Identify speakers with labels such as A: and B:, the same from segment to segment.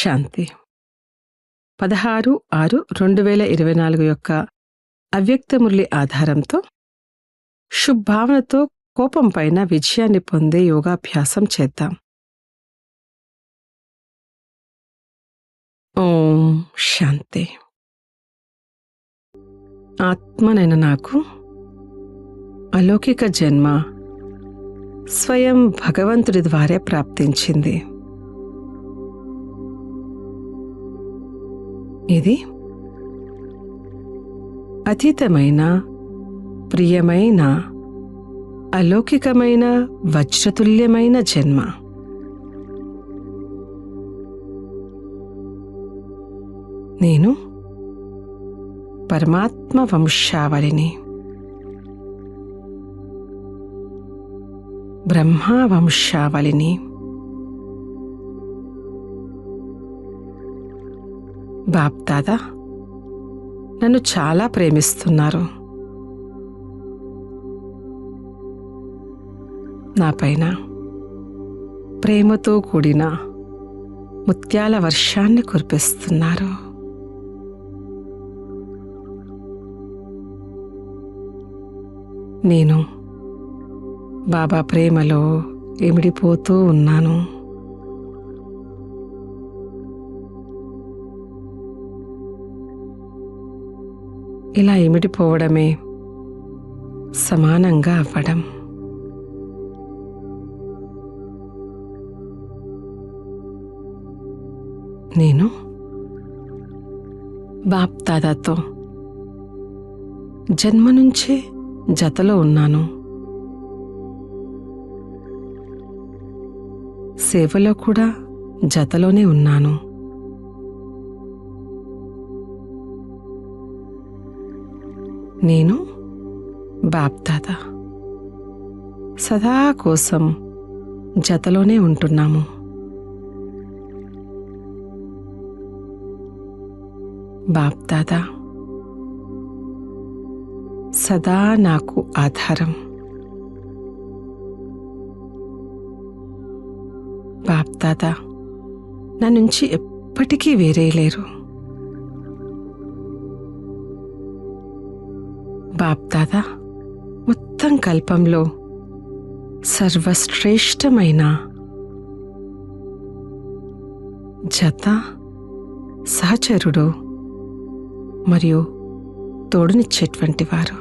A: శాంతి 16/6/2024 యొక్క అవ్యక్త మురళి ఆధారంతో శుభావనతో కోపం పైన విజయాన్ని పొందే యోగాభ్యాసం చేద్దాం. ఓం శాంతి. ఆత్మనైన నాకు అలౌకిక జన్మ స్వయం భగవంతుడి ద్వారా ప్రాప్తించింది. ఇది అతీతమైన, ప్రియమైన, అలౌకికమైన, వజ్రతుల్యమైన జన్మ. నేను పరమాత్మ వంశావళిని, బ్రహ్మ వంశావళిని. బాప్దాదా నన్ను చాలా ప్రేమిస్తున్నారు. నాపైన ప్రేమతో కూడిన ముత్యాల వర్షాన్ని కురిపిస్తున్నారు. నేను బాబా ప్రేమలో ఇమిడిపోతూ ఉన్నాను. ఇలా ఇమిడిపోవడమే సమానంగా అవ్వడం. నేను బాప్దాదాతో జన్మ నుంచే జతలో ఉన్నాను. సేవలో కూడా జతలోనే ఉన్నాను. నేను బాప్దాదా సదా కోసం జతలోనే ఉంటున్నాము. బాప్దాదా సదా నాకు ఆధారం. బాప్దాదా నా నుంచి ఎప్పటికీ వేరే లేరు. బాప్దాదా మొత్తం కల్పంలో సర్వశ్రేష్టమైన జత, సహచరుడు మరియు తోడునిచ్చేటువంటి వారు.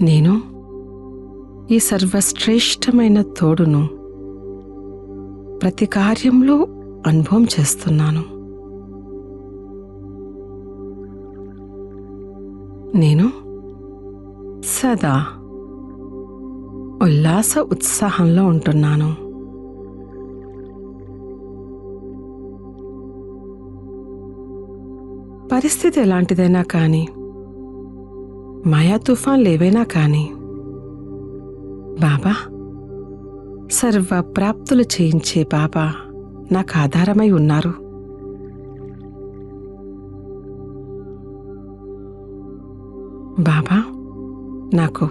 A: నేను ఈ సర్వశ్రేష్టమైన తోడును ప్రతి కార్యంలో అనుభవం చేస్తున్నాను. నేను సదా ఉల్లాస ఉత్సాహంలో ఉంటున్నాను. పరిస్థితి ఎలాంటిదైనా కానీ, మాయా తుఫాన్లు ఏవైనా కానీ, బాబా సర్వ ప్రాప్తులు చేయించే బాబా నాకు ఆధారమై ఉన్నారు. బాబా నాకు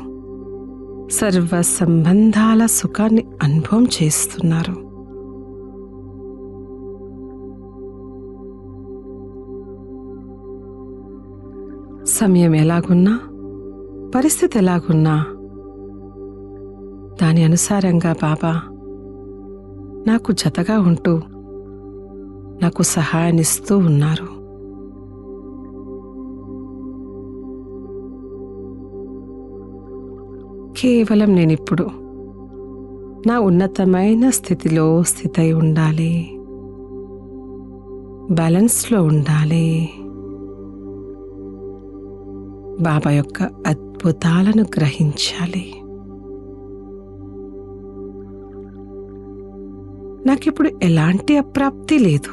A: సర్వ సంబంధాల సుఖాన్ని అనుభవం చేస్తున్నారు. సమయం ఎలాగున్నా, పరిస్థితి ఎలాగున్నా దాని అనుసారంగా బాబా నాకు జతగా ఉంటూ నాకు సహాయాన్నిస్తూ ఉన్నారు. కేవలం నేనిప్పుడు నా ఉన్నతమైన స్థితిలో స్థితై ఉండాలి, బ్యాలెన్స్లో ఉండాలి. బాబా యొక్క అద్భుతాలను గ్రహించాలి. నాకిప్పుడు ఎలాంటి అప్రాప్తి లేదు.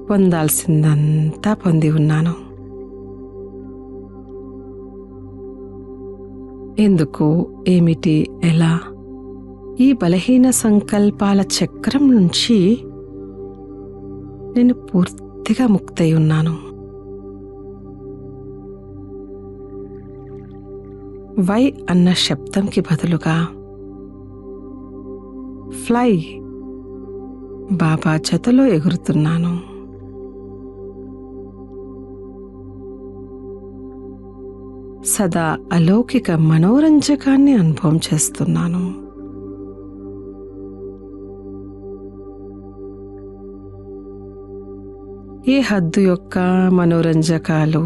A: పొందాల్సిందంతా పొంది ఉన్నాను. ఎందుకు, ఏమిటి, ఎలా ఈ బలహీన సంకల్పాల చక్రం నుంచి నేను పూర్తిగా ముక్తై ఉన్నాను. వై అన్న శబ్దంకి బదులుగా ఫ్లై బాబా జతలో ఎగురుతున్నాను. సదా అలౌకిక మనోరంజకాన్ని అనుభవం చేస్తున్నాను. ఈ హద్దు యొక్క మనోరంజకాలు,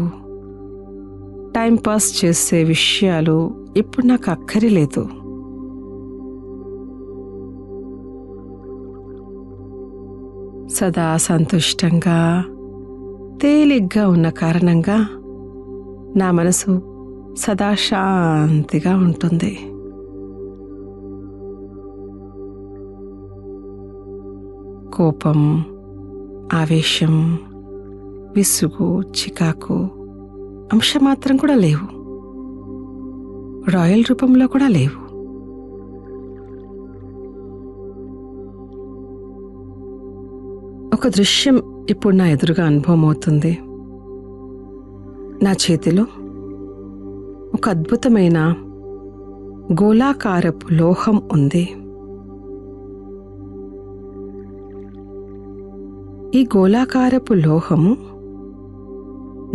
A: టైంపాస్ చేసే విషయాలు ఇప్పుడు నాకు అక్కర్లేదు. సదా సంతుష్టంగా తేలిగ్గా ఉన్న కారణంగా నా మనసు సదా శాంతిగా ఉంటుంది. కోపం, ఆవేశం, విసుగు, చికాకు అంశమాత్రం కూడా లేవు. రాయల్ రూపంలో కూడా లేవు. ఒక దృశ్యం ఇప్పుడు నా ఎదురుగా అనుభవం అవుతుంది. నా చేతిలో ఒక అద్భుతమైన గోళాకారపు లోహం ఉంది. ఈ గోళాకారపు లోహము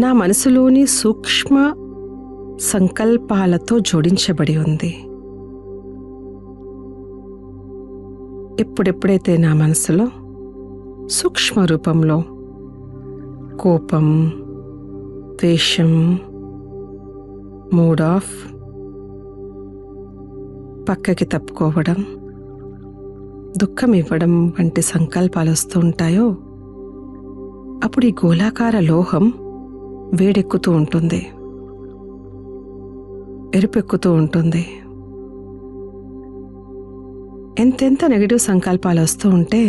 A: నా మనసులోని సూక్ష్మ సంకల్పాలతో జోడించబడి ఉంది. ఎప్పుడెప్పుడైతే నా మనసులో సూక్ష్మ రూపంలో కోపం, ద్వేషం, మూడ్ ఆఫ్, పక్కకి తప్పుకోవడం, దుఃఖం ఇవ్వడం వంటి సంకల్పాలు వస్తూ ఉంటాయో అప్పుడు ఈ గోళాకార లోహం వేడెక్కుతూ ఉంటుంది, ఎరుపెక్కుతూ ఉంటుంది. ఎంతెంత నెగటివ్ సంకల్పాలు వస్తూ ఉంటే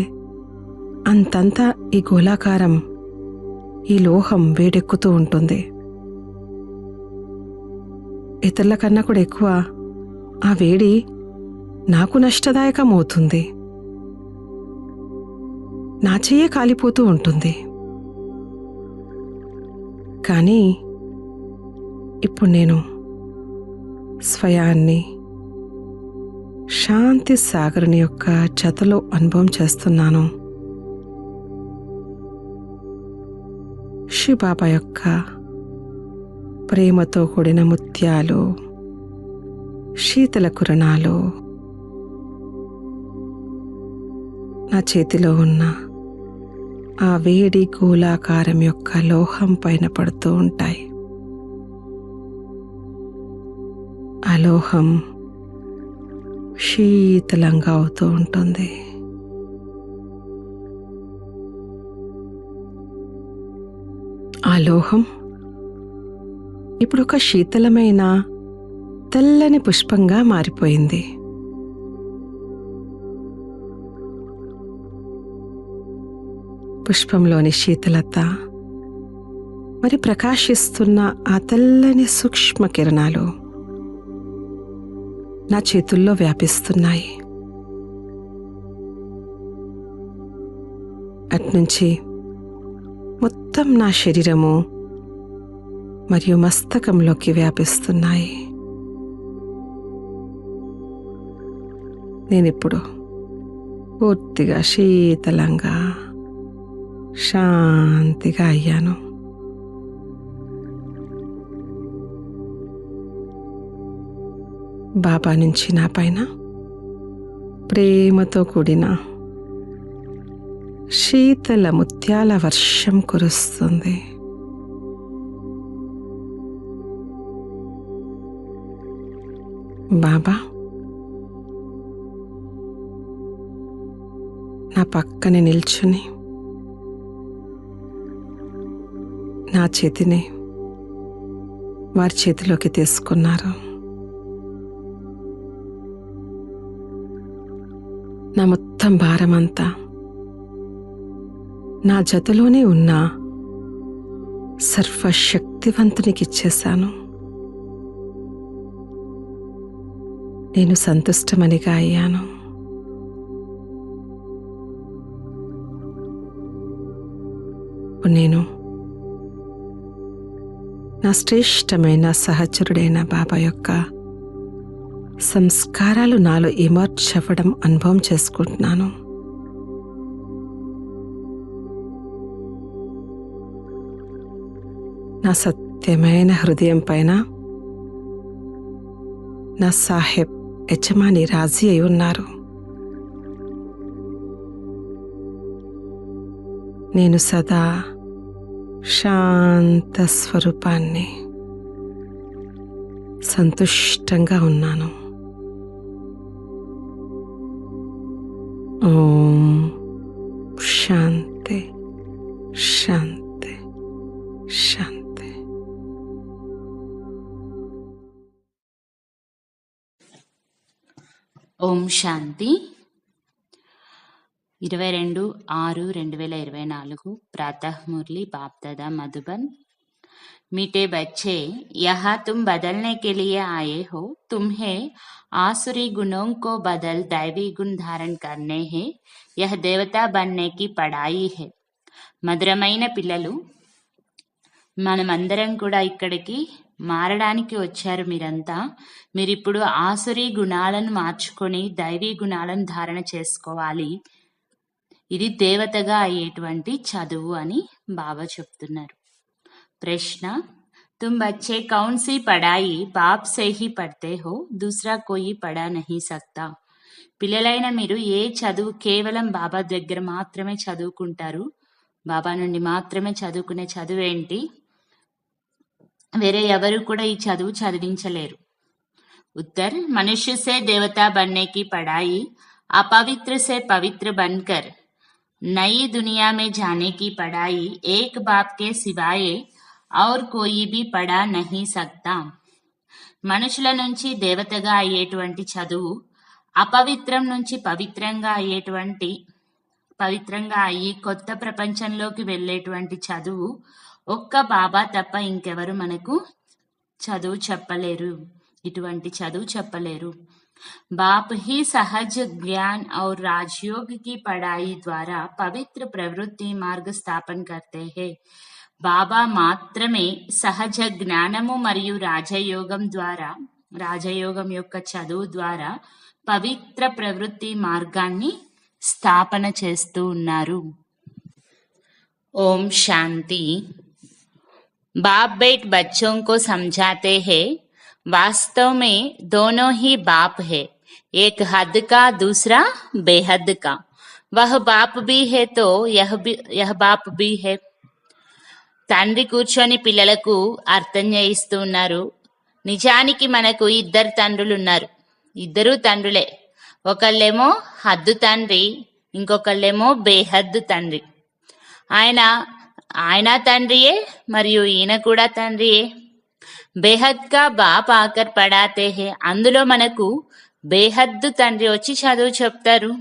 A: అంతంత ఈ గోళాకారం, ఈ లోహం వేడెక్కుతూ ఉంటుంది. ఇతరుల కన్నా కూడా ఎక్కువ ఆ వేడి నాకు నష్టదాయకం అవుతుంది. నా చెయ్యే కాలిపోతూ ఉంటుంది. కానీ ఇప్పుడు నేను స్వయాన్ని శాంతి సాగరుని యొక్క జతలో అనుభవం చేస్తున్నాను. శివబాబా యొక్క ప్రేమతో కూడిన ముత్యాలు, శీతల కిరణాలు నా చేతిలో ఉన్న ఆ వేడి గోళాకారం యొక్క లోహం పైన పడుతూ ఉంటాయి. ఆ లోహం శీతలంగా అవుతూ ఉంటుంది. ఆ లోహం ఇప్పుడు ఒక శీతలమైన తెల్లని పుష్పంగా మారిపోయింది. పుష్పంలోని శీతలత మరి ప్రకాశిస్తున్న ఆ తెల్లని సూక్ష్మ కిరణాలు నా చేతుల్లో వ్యాపిస్తున్నాయి. అట్నుంచి మొత్తం నా శరీరము మరియు మస్తకంలోకి వ్యాపిస్తున్నాయి. నేనిప్పుడు పూర్తిగా శీతలంగా శాంతిగా అయ్యాను. బాబా నుంచి నా పైన ప్రేమతో కూడిన శీతల ముత్యాల వర్షం కురుస్తుంది. బాబా నా పక్కనే నిల్చుని నా చేతిని వారి చేతిలోకి తీసుకున్నారు. నా మొత్తం భారమంతా నా జతలోనే ఉన్న సర్వశక్తివంతునికి ఇచ్చేశాను. నేను సంతుష్టమనిగా అయ్యాను. నేను నా శ్రేష్టమైన సహచరుడైన బాబా యొక్క సంస్కారాలు నాలో ఎమర్జ్ అవ్వడం అనుభవం చేసుకుంటున్నాను. నా సత్యమైన హృదయం పైన నా సాహెబ్ యజమాని రాజీ అయి ఉన్నారు. నేను సదా శాంత స్వరూపాన్ని, సంతుష్టంగా ఉన్నాను. ఓం శాంతి శాంతి శాంతి.
B: ఓం శాంతి. 22/6/2024 प्रातः मुरली बाप दादा मधुबन। मीठे बच्चे, यहाँ तुम बदलने के लिए आए हो। तुम्हें आसुरी गुणों को बदल दैवी गुण धारण करने हैं। यह देवता बनने की पढ़ाई है। మధురమైన పిల్లలు, మనమందరం కూడా ఇక్కడికి మారడానికి వచ్చారు. మీరిప్పుడు ఆసురీ గుణాలను మార్చుకొని దైవీ గుణాలను ధారణ చేసుకోవాలి. ఇది దేవతగా అయ్యేటువంటి చదువు అని బాబా చెప్తున్నారు. ప్రశ్న: తుమ్ బచ్చే కౌన్ సీ పడాయి బాప్ సే హీ పढ़ते हो, दूसरा कोई पढ़ा नहीं सकता. పిల్లలైన మీరు ఏ చదువు కేవలం బాబా దగ్గర మాత్రమే చదువుకుంటారు, బాబా నుండి మాత్రమే చదువుకునే చదువు ఏంటి? వేరే ఎవరు కూడా ఈ చదువు చదివించలేరు. उत्तर: मनुष्य से देवता बनने की पढ़ाई अपवित्र से पवित्र बनकर नई दुनिया में जाने की पढ़ाई एक बाप के सिवाय और कोई भी पढ़ा नहीं सकता. మనుషుల నుంచి దేవతగా అయ్యేటువంటి చదువు, అపవిత్రం నుంచి పవిత్రంగా అయ్యి కొత్త ప్రపంచంలోకి వెళ్ళేటువంటి చదువు ఒక్క బాబా తప్ప ఇంకెవరు మనకు ఇటువంటి చదువు చెప్పలేరు. बाप ही सहज ज्ञान और राजयोग की पढ़ाई द्वारा पवित्र प्रवृत्ति मार्ग स्थापन करते हैं. బాబా మాత్రమే సహజ జ్ఞానము మరియు రాజయోగం యొక్క చదువు ద్వారా పవిత్ర ప్రవృత్తి మార్గాన్ని స్థాపన చేస్తూ ఉన్నారు. ఓం శాంతి. बाप बेट बच्चों को समझाते हैं, वास्तव में दोनों ही बाप है, एक हद का दूसरा बेहद का. वह बाप भी है तो यह बाप भी है. తండ్రి కూర్చొని పిల్లలకు అర్థం చేయిస్తూ ఉన్నారు. నిజానికి మనకు ఇద్దరు తండ్రులు ఉన్నారు. ఇద్దరూ తండ్రులే. ఒకళ్ళేమో హద్దు తండ్రి, ఇంకొకళ్ళేమో బేహద్దు తండ్రి. ఆయన తండ్రియే మరియు ఈయన కూడా తండ్రియే. బేహద్ కా బాప్ ఆకర్ పడాతే హే. అందులో మనకు బేహద్దు తండ్రి వచ్చి చదువు చెప్తారు.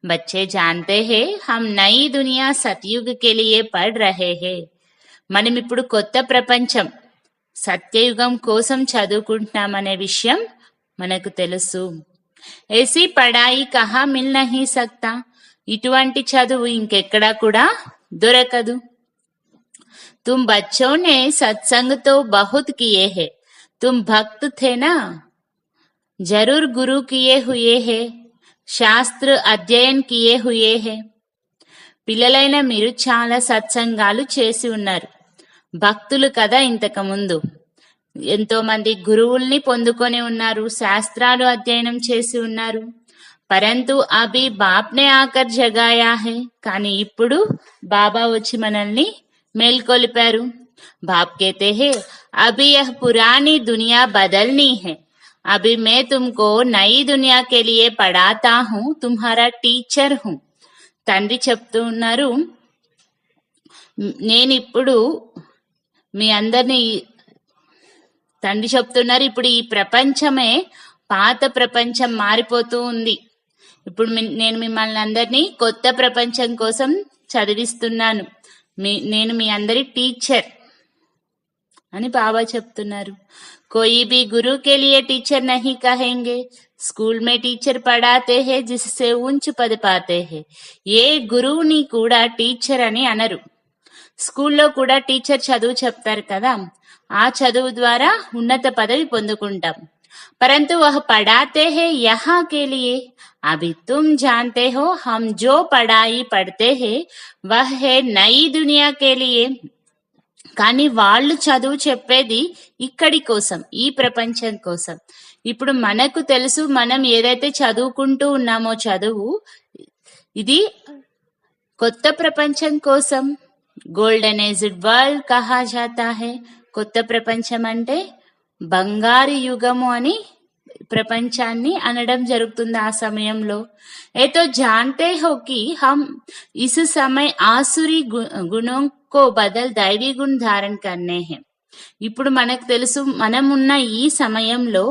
B: బచ్చే జాన్తే హే హమ్ నయీ దునియా సత్యుగ్ కే లియే పఢ్ రహే హే. మనం ఇప్పుడు కొత్త ప్రపంచం సత్యయుగం కోసం చదువుకుంటున్నామనే విషయం మనకు తెలుసు. ऐसी పడాయి కహా మిల్ నహీ సక్తా. ఇటువంటి చదువు ఇంకెక్కడా కూడా దొరకదు. तुम बच्चों ने सत्संग तो बहुत किए हैं, तुम भक्त थे ना, जरूर गुरु किए हुए हैं, शास्त्र अध्ययन किए हुए हैं. పిల్లలైన మీరు చాలా సత్సంగాలు చేసి ఉన్నారు, భక్తులు కదా. ఇంతకు ముందు ఎంతో మంది గురువుల్ని పొందుకొని ఉన్నారు, శాస్త్రాలు అధ్యయనం చేసి ఉన్నారు. పరంతు అభి బాప్నే ఆకర్ జగాయా హై. కానీ ఇప్పుడు బాబా వచ్చి మనల్ని మేల్కొలిపారు. బాప్ कहते हैं, अभी यह पुरानी दुनिया बदलनी है, अभी मैं तुमको नई दुनिया के लिए पढ़ाता हूँ, तुम्हारा टीचर हूँ. తండ్రి చెప్తూ ఉన్నారు, నేనిప్పుడు మీ అందరినీ, తండ్రి చెప్తున్నారు, ఇప్పుడు ఈ ప్రపంచమే పాత ప్రపంచం మారిపోతూ ఉంది. ఇప్పుడు నేను మిమ్మల్ని అందరినీ కొత్త ప్రపంచం కోసం చదివిస్తున్నాను. నేను మీ అందరి టీచర్ అని బాబా చెప్తున్నారు. कोई भी गुरु के लिए टीचर नहीं कहेंगे, स्कूल में टीचर पढ़ाते हैं जिससे ऊंच पद पाते हैं. ఏ గురువుని కూడా టీచర్ అని అనరు. స్కూల్లో కూడా టీచర్ చదువు చెప్తారు కదా, ఆ చదువు ద్వారా ఉన్నత పదవి పొందుకుంటాం. परंतु वह पढ़ाते हैं यहाँ के लिए। अभी तुम जानते हो हम जो पढ़ाई पढ़ते हैं वह है नई दुनिया के लिए। కానీ వాళ్ళు చదువు చెప్పేది ఇక్కడి కోసం, ఈ ప్రపంచం కోసం. ఇప్పుడు మనకు తెలుసు మనం ఏదైతే చదువుకుంటూ ఉన్నామో చదువు ఇది కొత్త ప్రపంచం కోసం. గోల్డెన్ ఏజ్డ్ వరల్డ్ కహా జాతా హై. కొత్త ప్రపంచం అంటే బంగారు యుగము అని ప్రపంచాన్ని అనడం జరుగుతుంది ఆ సమయంలో. ఏ తో జాన్తే హో కి హమ్ ఇస్ సమయ ఆసురి గుణం కో బదల్ దైవీ గుణ ధారణ కర్నే హై. ఇప్పుడు మనకు తెలుసు మనం ఉన్న ఈ సమయంలో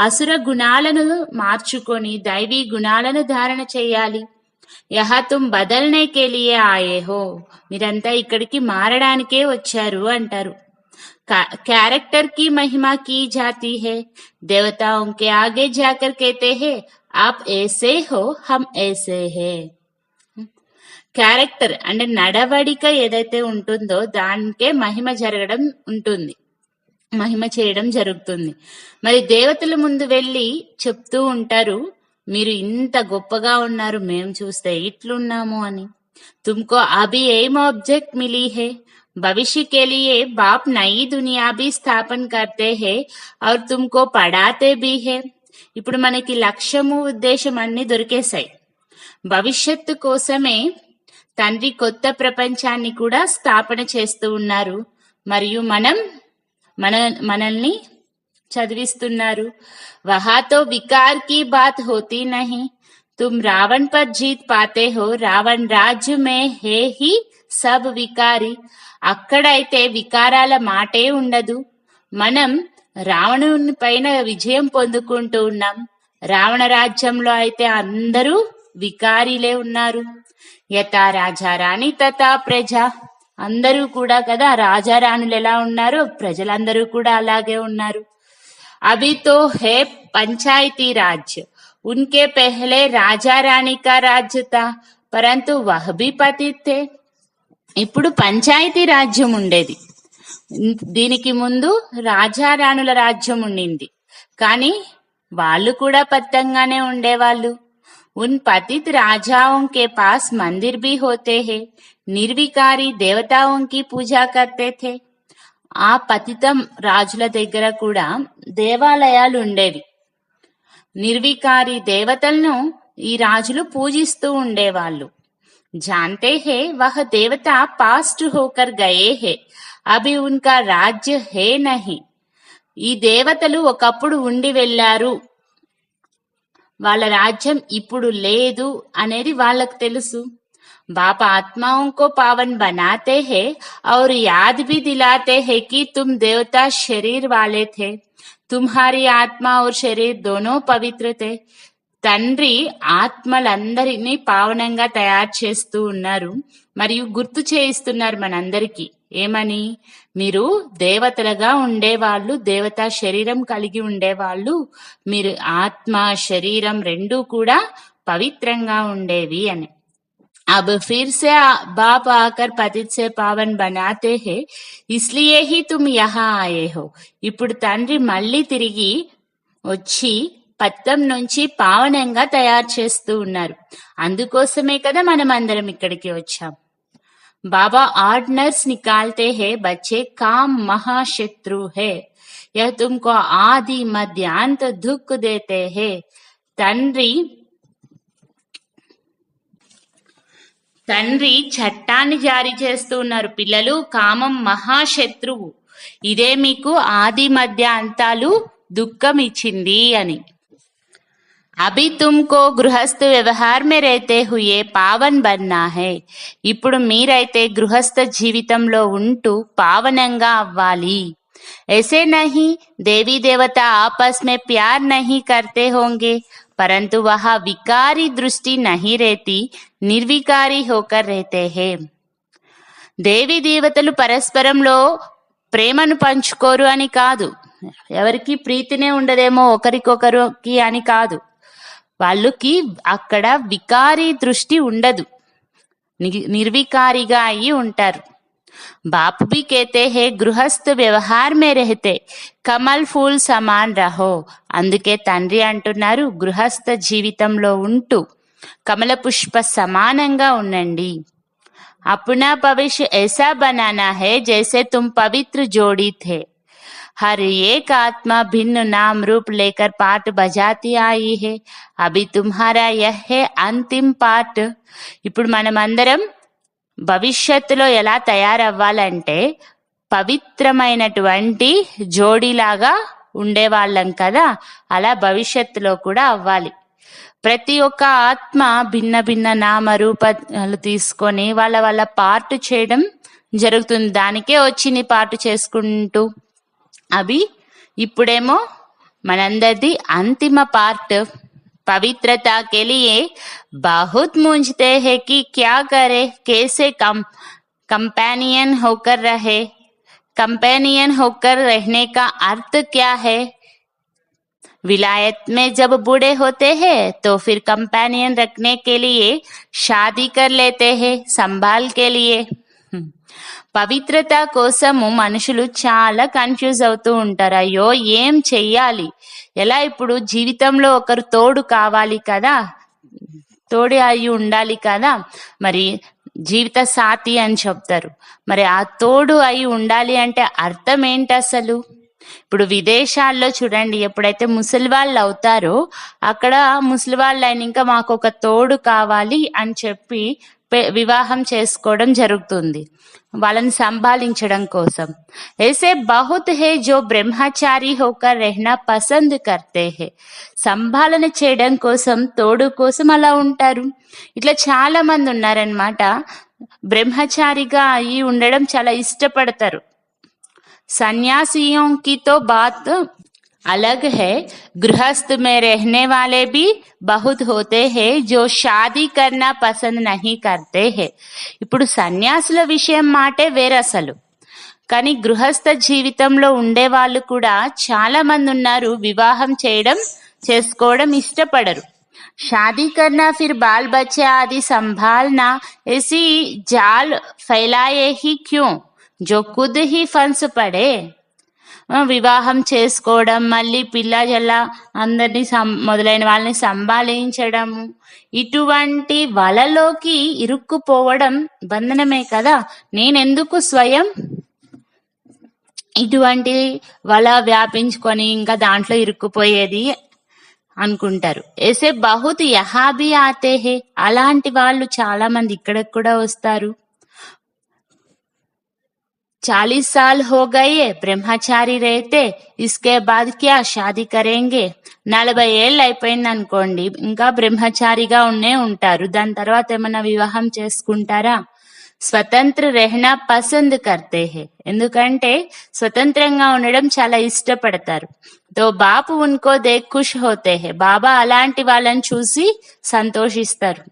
B: అసుర గుణాలను మార్చుకొని దైవీ గుణాలను ధారణ చేయాలి. యహా తుమ్ బదల్నే కే లియే ఆయే హో. మీరంతా ఇక్కడికి మారడానికే వచ్చారు అంటారు. कैरेक्टर की महिमा की जाती है. देवताओं के आगे जाकर कहते हैं आप ऐसे हो हम ऐसे हैं. క్యారెక్టర్ అంటే నడవడిక ఏదైతే ఉంటుందో దానికే మహిమ జరగడం ఉంటుంది, మహిమ చేయడం జరుగుతుంది. మరి దేవతల ముందు వెళ్ళి చెప్తూ ఉంటారు మీరు ఇంత గొప్పగా ఉన్నారు, మేము చూస్తే ఇట్లున్నాము అని. తుమ్కో అభి ఏం ఆబ్జెక్ట్ మిలీ హే. भविष्य के लिए बाप नई दुनिया भी स्थापन करते हैं और तुमको पढ़ाते भी है. ఇప్పుడు మనకి లక్ష్యము ఉద్దేశం అన్ని దొరికేశాయి. భవిష్యత్తు కోసమే తండ్రి కొత్త ప్రపంచాన్ని కూడా స్థాపన చేస్తూ ఉన్నారు మరియు మనల్ని చదివిస్తున్నారు. వహాతో వికార్ की बात होती नहीं. तुम रावण पर जीत पाते हो. रावण राज्य में है ही सब विकारी. అక్కడైతే వికారాల మాటే ఉండదు. మనం రావణుని పైన విజయం పొందుకుంటూ ఉన్నాం. రావణ రాజ్యంలో అయితే అందరూ వికారిలే ఉన్నారు. యథా రాజా రాణి తథా ప్రజ. అందరూ కూడా కదా రాజారాణులు ఎలా ఉన్నారో ప్రజలందరూ కూడా అలాగే ఉన్నారు. అభి తో హే పంచాయతీ రాజ్. ఉన్కే పెహ్లే రాజా రాణి కా రాజ్ తా పరంతు వహ్ భీ పతిత్ థే. ఇప్పుడు పంచాయతీ రాజ్యం ఉండేది, దీనికి ముందు రాజారాణుల రాజ్యం ఉండింది, కానీ వాళ్ళు కూడా పత్తంగానే ఉండేవాళ్ళు. ఉన్ పతిత్ రాజాओं के पास मंदिर भी होते हैं. నిర్వికారి దేవతాओं की పూజా करते थे. ఆ పతితం రాజుల దగ్గర కూడా దేవాలయాలు ఉండేవి. నిర్వికారి దేవతలను ఈ రాజులు పూజిస్తూ ఉండేవాళ్ళు. जानते हैं वह देवता पास्ट होकर गए हैं. अभी उनका राज्य है नहीं. ఈ దేవతలు ఒకప్పుడు ఉండి వెళ్ళారు, వాళ్ళ రాజ్యం ఇప్పుడు లేదు అనేది వాళ్ళకు తెలుసు. बाप आत्माओं को पावन बनाते हैं और याद भी दिलाते हैं कि तुम देवता शरीर वाले थे. तुम्हारी आत्मा और शरीर दोनों पवित्र थे. తండ్రి ఆత్మలందరినీ పావనంగా తయారు చేస్తూ ఉన్నారు మరియు గుర్తు చేయిస్తున్నారు మనందరికీ. ఏమని? మీరు దేవతలుగా ఉండేవాళ్ళు, దేవతా శరీరం కలిగి ఉండేవాళ్ళు, మీరు ఆత్మ శరీరం రెండూ కూడా పవిత్రంగా ఉండేవి అని. अब फिर से बाप आकर पतित से पावन बनाते हैं, इसलिए ही तुम यहाँ आए हो. ఇప్పుడు తండ్రి మళ్ళీ తిరిగి వచ్చి పత్తం నుంచి పావనంగా తయారు చేస్తూ ఉన్నారు. అందుకోసమే కదా మనం అందరం ఇక్కడికి వచ్చాం. బాబా ఆర్డనర్స్ నికాల్తే హే బచ్చే కామ్ మహాశత్రు హే. యహ్ తుమ్కో ఆది మధ్యాంత దుఃఖ్ దేతే హే. తండ్రి చట్టాన్ని జారీ చేస్తూ ఉన్నారు. పిల్లలు, కామం మహాశత్రువు, ఇదే మీకు ఆది మధ్య అంతాలు దుఃఖం ఇచ్చింది అని. అభి తుమ్కో గృహస్థ వ్యవహార్ మే रहते हुए పావన్ బన్నా హై. ఇప్పుడు మీరైతే గృహస్థ జీవితంలో ఉంటూ పావనంగా అవ్వాలి. ऐसे नहीं देवी देवता आपस में प्यार नहीं करते होंगे, परंतु वहां विकारी दृष्टि नहीं रहती, निर्विकारी होकर रहते हैं. దేవి దేవతలు పరస్పరంలో ప్రేమను పంచుకోరు అని కాదు, ఎవరికి ప్రీతినే ఉండదేమో ఒకరికొకరికి అని కాదు, వాళ్ళకి అక్కడ వికారీ దృష్టి ఉండదు, నిర్వికారిగా అయి ఉంటారు. बाप भी कहते हैं गृहस्थ व्यवहार में रहते కమల్ ఫూల్ సమాన్ రహో. అందుకే తండ్రి అంటున్నారు గృహస్థ జీవితంలో ఉంటూ కమల పుష్ప సమానంగా ఉండండి. अपना भविष्य ऐसा बनाना है जैसे तुम पवित्र जोड़ी थे. हर एक आत्मा भिन्न नाम रूप लेकर पाठ बजाती आई है. अभी तुम्हारा यह है अंतिम पाठ. ఇప్పుడు మనమందరం భవిష్యత్తులో ఎలా తయారవ్వాలంటే పవిత్రమైనటువంటి జోడీలాగా ఉండేవాళ్ళం కదా, అలా భవిష్యత్తులో కూడా అవ్వాలి. ప్రతి ఒక్క ఆత్మ భిన్న భిన్న నామ రూపాలు తీసుకొని వాళ్ళ వాళ్ళ పార్ట్ చేయడం జరుగుతుంది. దానికే వచ్చింది పార్ట్ చేసుకుంటూ. అవి ఇప్పుడేమో మనందరిది అంతిమ పార్ట్. पवित्रता के लिए बहुत मूंझते हैं कि क्या करे, कैसे कंपेनियन होकर रहे. कंपेनियन होकर रहने का अर्थ क्या है? विलायत में जब बूढ़े होते हैं तो फिर कंपेनियन रखने के लिए शादी कर लेते हैं संभाल के लिए. పవిత్రత కోసము మనుషులు చాలా కన్ఫ్యూజ్ అవుతూ ఉంటారు. అయ్యో ఏం చెయ్యాలి, ఎలా, ఇప్పుడు జీవితంలో ఒకరు తోడు కావాలి కదా, తోడు అయి ఉండాలి కదా, మరి జీవిత సాథి అని చెప్తారు. మరి ఆ తోడు అయి ఉండాలి అంటే అర్థం ఏంటి అసలు? ఇప్పుడు విదేశాల్లో చూడండి, ఎప్పుడైతే ముసలి వాళ్ళు అవుతారో అక్కడ ముసలి వాళ్ళు అయిన ఇంకా మాకు ఒక తోడు కావాలి అని చెప్పి వివాహం చేసుకోవడం జరుగుతుంది వాళ్ళని సంభాలించడం కోసం. ऐसे बहुत है जो ब्रह्मचारी होकर रहना पसंद करते हैं. సంభాలన చేయడం కోసం, తోడు కోసం అలా ఉంటారు. ఇట్లా చాలా మంది ఉన్నారనమాట. బ్రహ్మచారిగా అయి ఉండడం చాలా ఇష్టపడతారు. సన్యాసిयों की तो बात अलग है. गृहस्थ में रहने वाले भी बहुत होते हैं जो शादी करना पसंद नहीं करते हैं. ఇప్పుడు సన్యాసుల విషయం మాటే వేరసలు. కానీ గృహస్థ జీవితంలో ఉండే వాళ్ళు కూడా చాలా మంది ఉన్నారు, వివాహం చేసుకోవడం ఇష్టపడరు. शादी करना फिर बाल बच्चे आदि संभालना, ऐसी जाल फैलाए ही क्यों जो खुद ही फंस पड़े. వివాహం చేసుకోవడం, మళ్ళీ పిల్ల జల్ల అందరినీ మొదలైన వాళ్ళని సంభాళించడము, ఇటువంటి వలలోకి ఇరుక్కుపోవడం బంధనమే కదా. నేనెందుకు స్వయం ఇటువంటి వల వ్యాపించుకొని ఇంకా దాంట్లో ఇరుక్కుపోయేది అనుకుంటారు. ऐसे बहुत यहाँ भी आते हैं. అలాంటి వాళ్ళు చాలా మంది ఇక్కడికి కూడా వస్తారు. 40 साल हो गए బ్రహ్మచారి रहते, इसके बाद क्या शादी करेंगे. 40 ఏళ్ళు అయిపోయింది అనుకోండి, ఇంకా బ్రహ్మచారిగా ఉంటారు. దాని తర్వాత ఏమన్నా వివాహం చేసుకుంటారా? స్వతంత్ర रहना పసంద్ करते हैं. ఎందుకంటే స్వతంత్రంగా ఉండడం చాలా ఇష్టపడతారు. తో బాపు ఉన్కో దేఖ్ ఖుష్ హోతే హై. బాబా అలాంటి వాళ్ళని చూసి సంతోషిస్తారు.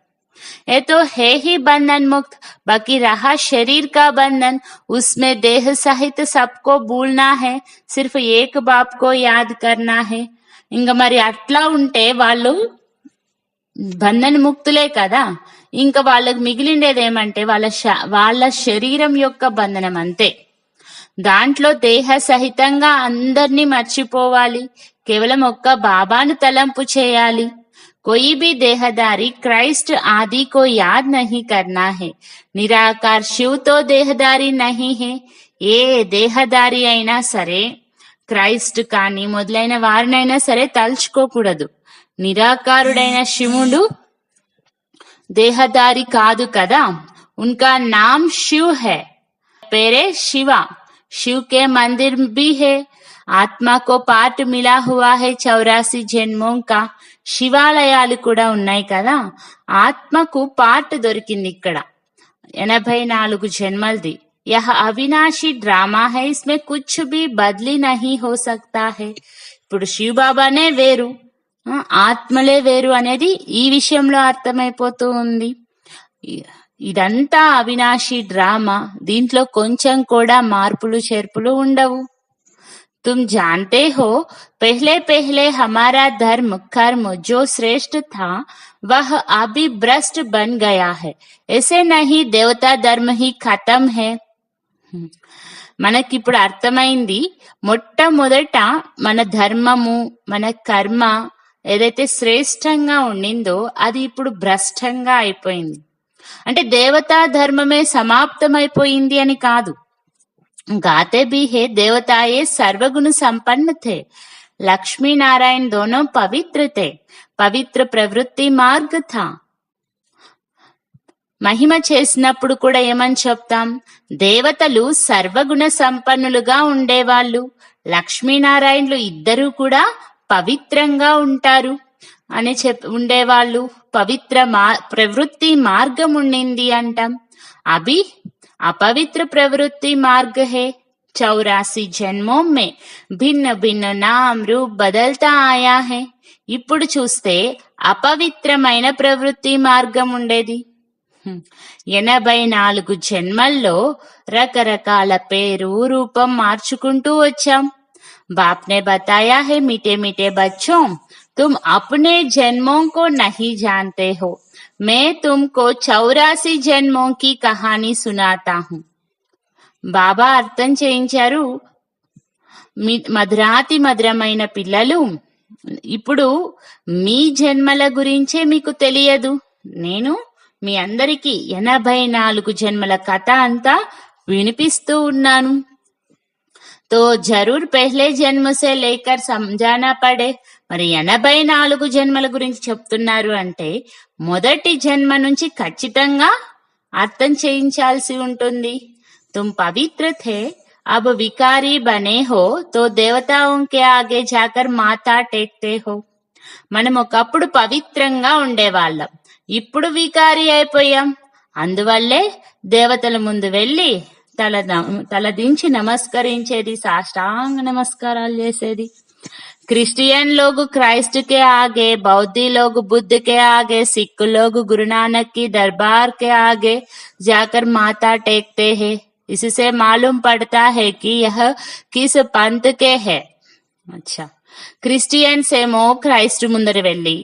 B: ये तो है ही बंधन मुक्त, बाकी रहा शरीर का बंधन, उसमें देह सहित सबको भूलना है, सिर्फ एक बाप को याद करना है. ఇంకా మరి అట్లా ఉంటే వాళ్ళు బంధన ముక్తులే కదా. ఇంకా వాళ్ళకి మిగిలిండేది ఏమంటే వాళ్ళ శరీరం యొక్క బంధనం అంతే. దాంట్లో దేహ సహితంగా అందరినీ మర్చిపోవాలి, కేవలం ఒక్క బాబాను తలంపు చేయాలి. कोई भी देहदारी क्राइस्ट आदि को याद नहीं करना है. निराकार शिव तो देहदारी नहीं है. ఏ దేహదారి అయినా సరే, క్రైస్ట్ కానీ మొదలైన వారినైనా సరే తలుచుకోకూడదు. నిరాకారుడైన శివుడు దేహదారి కాదు కదా. उनका नाम शिव है, పేరే శివ. शिव के मंदिर भी है. आत्मा को पाठ मिला हुआ है 84 जन्मों का. శివాలయాలు కూడా ఉన్నాయి కదా. ఆత్మకు పార్ట్ దొరికింది ఇక్కడ 84 జన్మలది. यह అవినాశి డ్రామా है, इसमें कुछ भी बदली नहीं हो सकता है. ఇప్పుడు శివబాబానే వేరు, ఆత్మలే వేరు అనేది ఈ విషయంలో అర్థమైపోతూ ఉంది. ఇదంతా అవినాశి డ్రామా, దీంట్లో కొంచెం కూడా మార్పులు చేర్పులు ఉండవు. तुम जानते हो पहले पहले हमारा धर्म कर्म जो श्रेष्ठ था वह अभी भ्रष्ट बन गया है. ऐसे नहीं देवता धर्म ही खत्म है. మనకిప్పుడు అర్థమైంది, మొట్టమొదట మన ధర్మము, మన కర్మ ఏదైతే శ్రేష్టంగా ఉండిందో అది ఇప్పుడు భ్రష్టంగా అయిపోయింది. అంటే దేవతా ధర్మమే సమాప్తమైపోయింది అని కాదు. गाते भी है देवताए सर्वगुण संपन्न थे, लक्ष्मी नारायण दोनों पवित्र थे, पवित्र प्रवृत्ति मार्ग था. మహిమ చేసినప్పుడు కూడా ఏమని చెప్తాం? దేవతలు సర్వగుణ సంపన్నులుగా ఉండేవాళ్ళు, లక్ష్మీనారాయణులు ఇద్దరూ కూడా పవిత్రంగా ఉంటారు అని ఉండేవాళ్ళు. పవిత్ర ప్రవృత్తి మార్గం ఉండింది అంటాం. అభి अपवित्र प्रवृत्ति मार्ग है, 84 जन्मों में भिन्न भिन्न नाम रूप बदलता आया है. ఇప్పుడు చూస్తే అపవిత్రమైన ప్రవృత్తి మార్గం ఉండేది. 84 జన్మల్లో రకరకాల పేరు రూపం మార్చుకుంటూ వచ్చాం. बाप ने बताया है, मीठे मीठे बच्चों, तुम अपने जन्मों को नहीं जानते हो, मैं तुमको 84 జన్మోं की कहानी सुनाता हूँ. బాబా అర్థం చేయించారు, మధురాతి మధురమైన పిల్లలు, ఇప్పుడు మీ జన్మల గురించే మీకు తెలియదు. నేను మీ అందరికీ 84 జన్మల కథ అంతా వినిపిస్తూ ఉన్నాను. तो जरूर पहले जन्म से लेकर समझाना पड़े. మరి 84 జన్మల గురించి చెప్తున్నారు అంటే మొదటి జన్మ నుంచి ఖచ్చితంగా అర్థం చేయించాల్సి ఉంటుంది. तुम पवित्र थे, अब विकारी बने हो तो देवताओं के आगे जाकर माथा टेकते हो. మనం ఒకప్పుడు పవిత్రంగా ఉండేవాళ్ళం, ఇప్పుడు వికారి అయిపోయాం. అందువల్లే దేవతల ముందు వెళ్ళి తలదించి నమస్కరించేది, సాష్టాంగ నమస్కారాలు చేసేది. क्रिश्चियन लोग क्राइस्ट के आगे, बौद्धी लोग बुद्ध के आगे, सिख लोग गुरु नानक की दरबार के आगे जाकर माथा टेकते हैं. इससे मालूम पड़ता है कि यह किस पंथ के है. अच्छा, క్రిస్టియన్స్ ఏమో క్రైస్ట్ ముందర వెళ్ళి,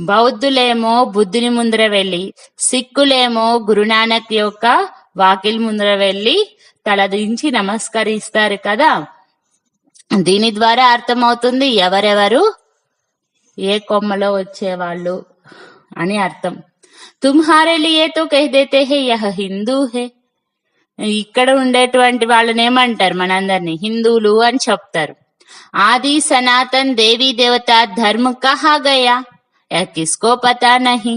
B: బౌద్ధులేమో బుద్ధుని ముందర వెళ్ళి, సిక్కులేమో గురునానక్ యొక్క వాకిల్ ముందర వెళ్ళి తలదించి నమస్కరిస్తారు కదా. దీని ద్వారా అర్థమవుతుంది ఎవరెవరు ఏ కొమ్మలో వచ్చేవాళ్ళు అని అర్థం. తుమ్హారే లియే తో కహ్ దేతే హై యహ్ హిందూ హై. ఇక్కడ ఉండేటువంటి వాళ్ళని ఏమంటారు? మనందరినీ హిందువులు అని చెప్తారు. ఆది సనాతన్ దేవీ దేవత ధర్మ కహా గయా, కిస్కో పతా నహి.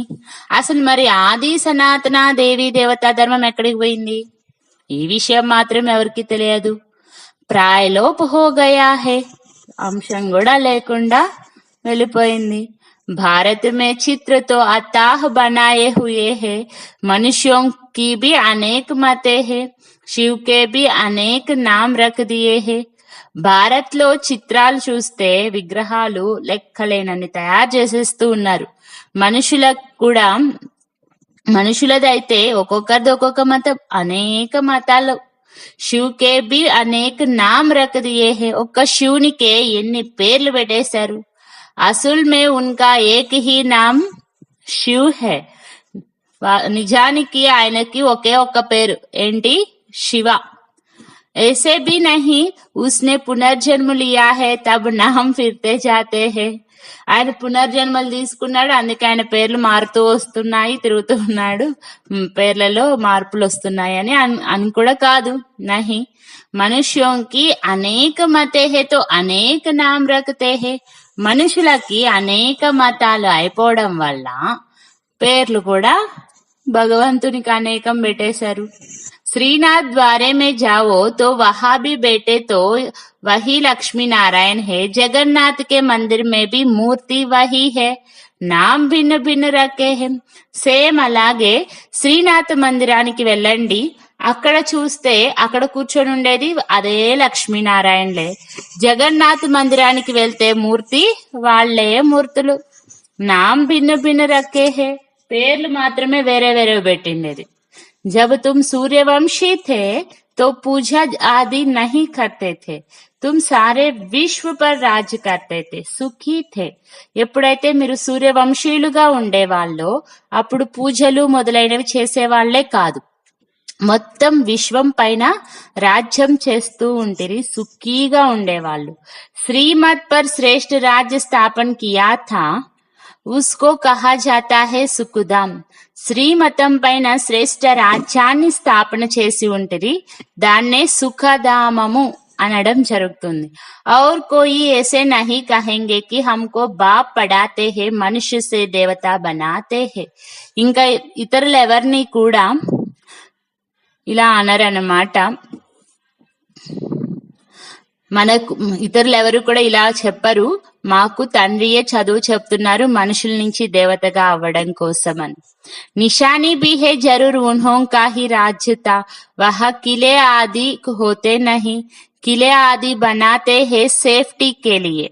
B: అసలు మరి ఆది సనాతన దేవీ దేవతా ధర్మం ఎక్కడికి పోయింది? ఈ విషయం మాత్రం ఎవరికి తెలియదు. ప్రాయలోప్ హో గయా హే, అంశం కూడా లేకుండా వెళ్ళిపోయింది. भारत में चित्र तो अताह बनाए हुए हैं, मनुष्यों की भी अनेक मतें हैं, शिव के भी अनेक नाम रख दिए हैं. భారత్ లో చిత్రాలు చూస్తే విగ్రహాలు లెక్కలేనన్ని తయారు చేసేస్తూ ఉన్నారు. మనుషులకు కూడా, మనుషులదైతే ఒక్కొక్కరిది ఒక్కొక్క మతం, అనేక మతాలు. శివుకే బి అనేక నామ్ రఖ్ దియే హే, ఒక్క శివునికే ఎన్ని పేర్లు పెట్టేశారు. అసుల్ మే ఉన్కా ఏక్ హీ నామ్ శివ్ హై. నిజానికి ఆయనకి ఒకే ఒక్క పేరు ఏంటి? శివ. ऐसे भी नहीं, उसने पुनर्जन्म लिया है तब नाम फिरते जाते हैं. ఆయన పునర్జన్మలు తీసుకున్నాడు, అందుకే ఆయన పేర్లు మారుతూ వస్తున్నాయి, తిరుగుతూ ఉన్నాడు, పేర్లలో మార్పులు వస్తున్నాయి అని కూడా కాదు. నహి, మనుష్యోంకి అనేక మతే హే తో అనేక నామ్ రఖతే హే. మనుషులకి అనేక మతాలు అయిపోవడం వల్ల పేర్లు కూడా భగవంతునికి అనేకం పెట్టేశారు. श्रीनाथ द्वारे में जाओ तो वहां भी बैठे तो वही लक्ष्मी नारायण है. जगन्नाथ के मंदिर में भी मूर्ति वही है, नाम भिन्न भिन्न रखे हैं. సేమ్ అలాగే శ్రీనాథ్ మందిరానికి వెళ్ళండి, అక్కడ చూస్తే అక్కడ కూర్చొని ఉండేది అదే లక్ష్మీనారాయణలే. జగన్నాథ్ మందిరానికి వెళ్తే మూర్తి వాళ్లే మూర్తులు. నామ్ భిన్న భిన్న రక్కే హే, పేర్లు మాత్రమే వేరే వేరే పెట్టిండేది. जब तुम सूर्यवंशी थे तो पूजा आदि नहीं करते थे, तुम सारे विश्व पर राज करते थे, सुखी थे. ఎప్పుడైతే మీరు సూర్యవంశీయులుగా ఉండేవాళ్ళో అప్పుడు పూజలు మొదలైనవి చేసేవాళ్లే కాదు, మొత్తం విశ్వం పైన రాజ్యం చేస్తూ ఉంటిరి, సుఖీగా ఉండేవాళ్ళు. శ్రీమత్ పర్ శ్రేష్ఠ రాజ్య స్థాపన కియా థా, ఉస్కో కహా జాతా హై సుఖధామ్. శ్రీమతం పైన శ్రేష్ఠ రాజ్యాన్ని స్థాపన చేసి ఉంటిరి, దాన్నే సుఖధామము అనడం జరుగుతుంది. और कोई ऐसे नहीं कहेंगे कि हमको बाप पढ़ाते हैं, मनुष्य से देवता बनाते हैं. ఇంకా ఇతరులు ఎవరిని కూడా ఇలా అనరన్నమాట. మనకు ఇతరులు ఎవరు కూడా ఇలా చెప్పరు, మాకు తండ్రియే చదువు చెప్తున్నారు మనుషుల నుంచి దేవతగా అవ్వడం కోసం అని. నిషానీ भी है जरूर उन्हों का ही राज्य था, वह किले आदि होते नहीं, किले आदि बनाते हैं సేఫ్టీ के लिए.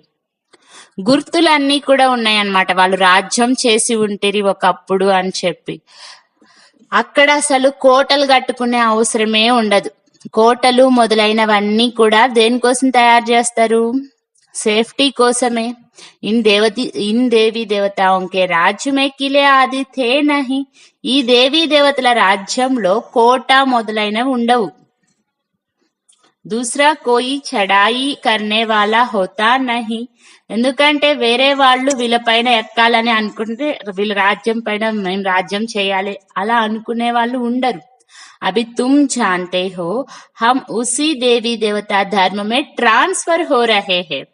B: గుర్తులన్నీ కూడా ఉన్నాయన్నమాట, వాళ్ళు రాజ్యం చేసి ఉంటేరి ఒకప్పుడు అని చెప్పి. అక్కడ అసలు కోటలు కట్టుకునే అవసరమే ఉండదు. కోటలు మొదలైనవన్నీ కూడా దేనికోసం తయారు చేస్తారు? సేఫ్టీ కోసమే. ఇన్ దేవీ దేవతాओं के राज्य में किले आदि थे नहीं. ఈ దేవీ దేవతల రాజ్యంలో కోట మొదలైనవి ఉండవు. దూసరా కోయి చడాయి కర్నే వాలా హోతా నహి. ఎందుకంటే వేరే వాళ్ళు వీళ్ళపైన ఎక్కాలని అనుకుంటే, వీళ్ళ రాజ్యం పైన మేము రాజ్యం చేయాలి అలా అనుకునే వాళ్ళు ఉండరు. अभी तुम जानते हो हम उसी देवी देवता धर्म में ट्रांसफर हो रहे हैं,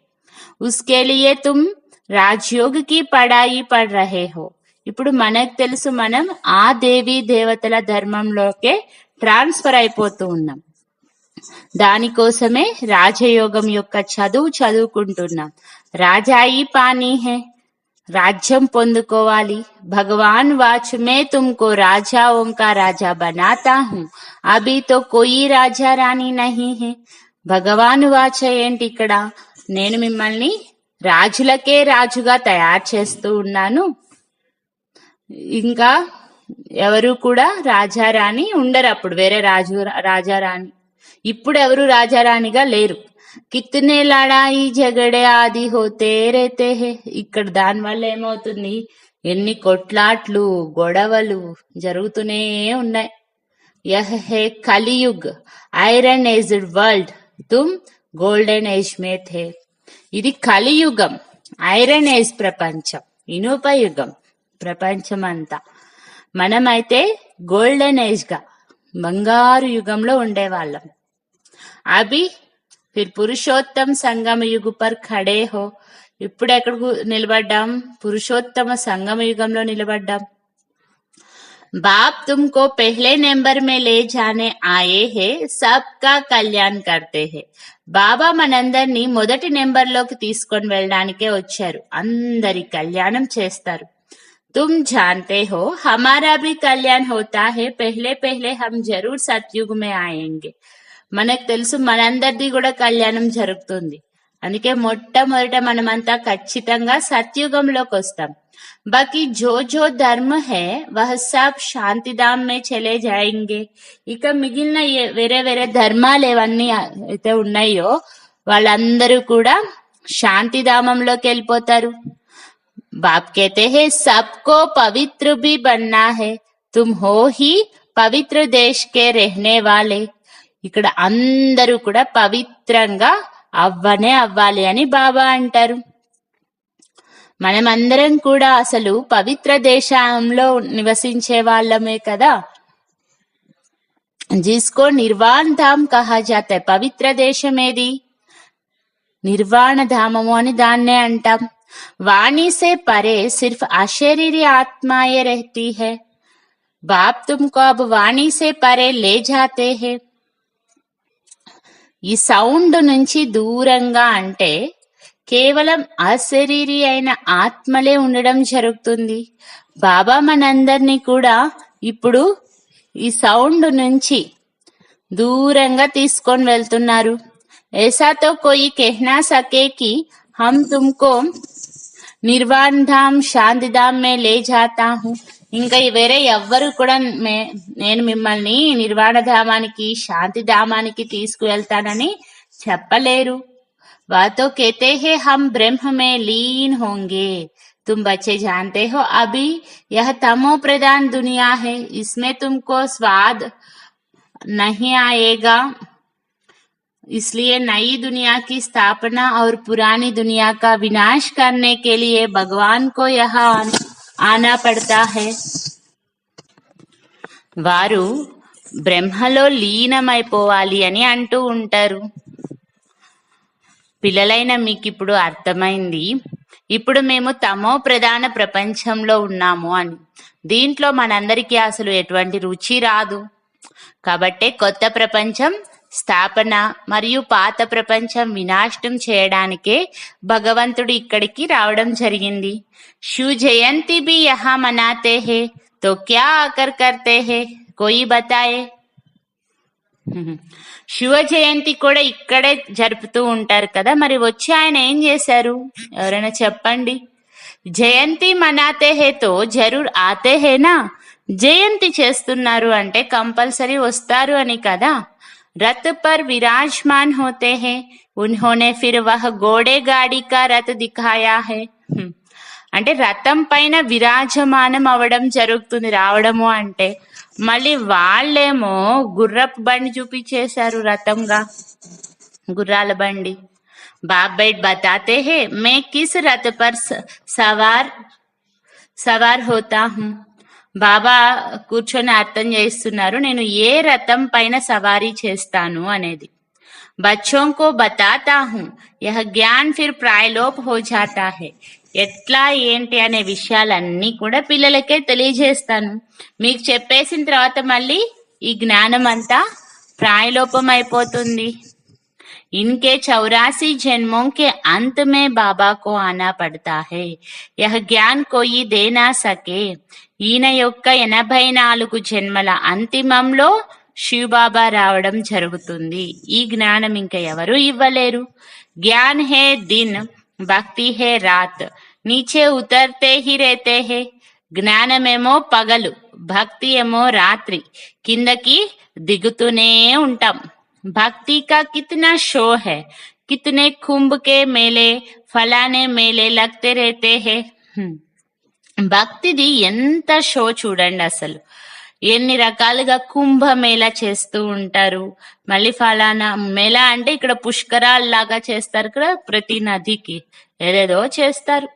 B: उसके लिए तुम राजयोग की पढ़ाई पढ़ रहे हो. ఇప్పుడు మనకు తెలుసు మనం ఆ దేవీ దేవతల ధర్మంలోకే ట్రాన్స్ఫర్ అయిపోతూ ఉన్నాం. దానికోసమే రాజయోగం యొక్క చదువుకుంటున్నాం. రాజాయి పానీ హే, రాజ్యం పొందుకోవాలి. భగవాన్ వాచ్ మే తుమ్కో రాజాओं का राजा बनाता हूँ, अभी तो कोई राजा रानी नहीं है. భగవాన్ వాచ ఏంటి ఇక్కడ? నేను మిమ్మల్ని రాజులకే రాజుగా తయారు చేస్తూ ఉన్నాను, ఇంకా ఎవరు కూడా రాజారాణి ఉండరు. అప్పుడు వేరే రాజారాణి, ఇప్పుడు ఎవరు రాజారాణిగా లేరు. కిత్నే లడాయి జగడే ఆది హోతే రేతే హే. ఇక్కడ దాని వల్ల ఏమవుతుంది? ఎన్ని కొట్లాట్లు గొడవలు జరుగుతూనే ఉన్నాయి. యహ్ హే కలియుగ్, ఐరన్ ఏజ్డ్ వరల్డ్, తుమ్ గోల్డెన్ ఏజ్ మే థే. ఇది కలియుగం, ఐరన్ ఏజ్ ప్రపంచం, ఇనుప యుగం ప్రపంచం అంతా. మనమైతే గోల్డెన్ ఏజ్ గా బంగారు యుగంలో ఉండేవాళ్ళం. అభి ఫిర్ పురుషోత్తమ సంగమ యుగ పర్ ఖడే హో. ఇప్పుడు ఎక్కడికి నిలబడ్డాం? పురుషోత్తమ సంగమ యుగంలో నిలబడ్డాం. బాప్ తుమ్కో పెహ్లే నెంబర్ మే లే జానే ఆయే హే, సబ్కా కళ్యాణ్ కర్తే హే. బాబా మనందరినీ మొదటి నెంబర్లోకి తీసుకొని వెళ్ళడానికే వచ్చారు, అందరి కళ్యాణం చేస్తారు. तुम जानते हो हमारा भी कल्याण होता है, पहले पहले हम जरूर सतयुग में आएंगे. మనకు తెలుసు మనందరిది కూడా కళ్యాణం జరుగుతుంది, అందుకే మొట్టమొదట మనమంతా ఖచ్చితంగా సత్యుగంలోకి వస్తాం. బాకీ జో జో ధర్మ హే వహ సబ్ శాంతిధామ్ మే చలే జాయింగే. ఇక మిగిలిన వేరే వేరే ధర్మాలు ఏవన్నీ అయితే ఉన్నాయో వాళ్ళందరూ కూడా శాంతిధామంలోకి వెళ్ళిపోతారు. बाप कहते हैं सबको पवित्र भी बनना है, तुम हो ही पवित्र देश के रहने वाले. ఇక్కడ అందరూ కూడా పవిత్రంగా అవ్వాలి అని బాబా అంటారు. మనమందరం కూడా అసలు పవిత్ర దేశంలో నివసించే వాళ్ళమే కదా. జిస్కో నిర్వాణ ధామ్ కహా జాతా. పవిత్ర దేశం ఏది? నిర్వాణ ధామము అని దాన్నే అంటాం. वाणी से परे सिर्फ अशरीरी आत्माएं रहती है. बाप तुमको अब वाणी से परे ले जाते हैं. ఈ సౌండ్ నుంచి దూరంగా అంటే కేవలం అశరీరి అయిన ఆత్మలే ఉండడం జరుగుతుంది. బాబా మనందరినీ కూడా ఇప్పుడు ఈ సౌండ్ నుంచి దూరంగా తీసుకొని వెళ్తున్నారు. ऐसा तो कोई कह ना सके कि हम तुमको నిర్వాణ ధామ్ శాంతిధామ్ మే లే జాతా హూ. ఇంకా వేరే ఎవ్వరు కూడా నేను మిమ్మల్ని నిర్వాణ ధామానికి శాంతిధామానికి తీసుకువెళ్తానని చెప్పలేరు. వాతో कहते हैं हम ब्रह्म में लीन होंगे. तुम बच्चे जानते हो अभी यह तमो प्रधान दुनिया है, इसमें तुमको स्वाद नहीं आएगा, इसलिए नई दुनिया की स्थापना और पुरानी दुनिया का विनाश करने के लिए भगवान को यहाँ आना पड़ता है. వారు బ్రహ్మలో లీనమైపోవాలి అని అంటూ ఉంటారు. పిల్లలైన మీకు ఇప్పుడు అర్థమైంది, ఇప్పుడు మేము తమో ప్రధాన ప్రపంచంలో ఉన్నాము అని. దీంట్లో మనందరికీ అసలు ఎటువంటి రుచి రాదు. కాబట్టే కొత్త ప్రపంచం స్థాపన మరియు పాత ప్రపంచం వినాశనం చేయడానికే భగవంతుడు ఇక్కడికి రావడం జరిగింది. शिव जयंती भी यहाँ मनाते हैं, तो क्या आकर करते हैं, कोई बताए. శివ జయంతి కూడా ఇక్కడే జరుపుతూ ఉంటారు కదా, మరి వచ్చి ఆయన ఏం చేశారు, ఎవరైనా చెప్పండి. జయంతి మనాతే హే తో జరూర్ ఆతే హేనా, జయంతి చేస్తున్నారు అంటే కంపల్సరీ వస్తారు అని కదా. రథ్ పర్ విరాజమాన్ హోతే హే, ఉన్హోనే ఫిర్ వహ్ గోడే గాడి కా రథ్ దిఖాయా హే. అంటే రథం పైన విరాజమానం అవడం జరుగుతుంది, రావడము అంటే. మళ్ళీ వాళ్ళేమో గుర్రపు బండి చూపించేశారు రథంగా, గుర్రాల బండి. బాప్ బైట్ బతాతే హే మే కిస్ రథ్ పర్ సవార్ హోతా హూ. బాబా కూర్చొని అర్థం చేస్తున్నారు, నేను ఏ రథం పైన సవారీ చేస్తాను అనేది. బచ్చోं को बताता हूँ, यह ज्ञान फिर प्रायलोप हो जाता है. ఎట్లా ఏంటి అనే విషయాలన్నీ కూడా పిల్లలకే తెలియజేస్తాను. మీకు చెప్పేసిన తర్వాత మళ్ళీ ఈ జ్ఞానం అంతా ప్రాయలోపం అయిపోతుంది. इनके 84 जन्मों के अंत में बाबा को आना पड़ता है, यह ज्ञान कोई दे ना सके. ఈయన యొక్క 84 జన్మల అంతిమంలో శివబాబా రావడం జరుగుతుంది. ఈ జ్ఞానం ఇంకా ఎవరు ఇవ్వలేరు. జ్ఞాన్ హే దిన్, భక్తి హే రాత్, నీచే ఉతర్తే హీ రేతే హే. జ్ఞానమేమో పగలు, భక్తి ఏమో రాత్రి, కిందకి దిగుతూనే ఉంటాం. भक्ति का कितना शो है, कितने कुंभ के मेले, फलाने मेले लगते रहते हैं. భక్తిది ఎంత షో చూడండి అసలు, ఎన్ని రకాలుగా కుంభమేళా చేస్తూ ఉంటారు. మళ్ళీ ఫలానా మేళా అంటే ఇక్కడ పుష్కరాల్లాగా చేస్తారు కదా, ప్రతి నదికి ఏదేదో చేస్తారు.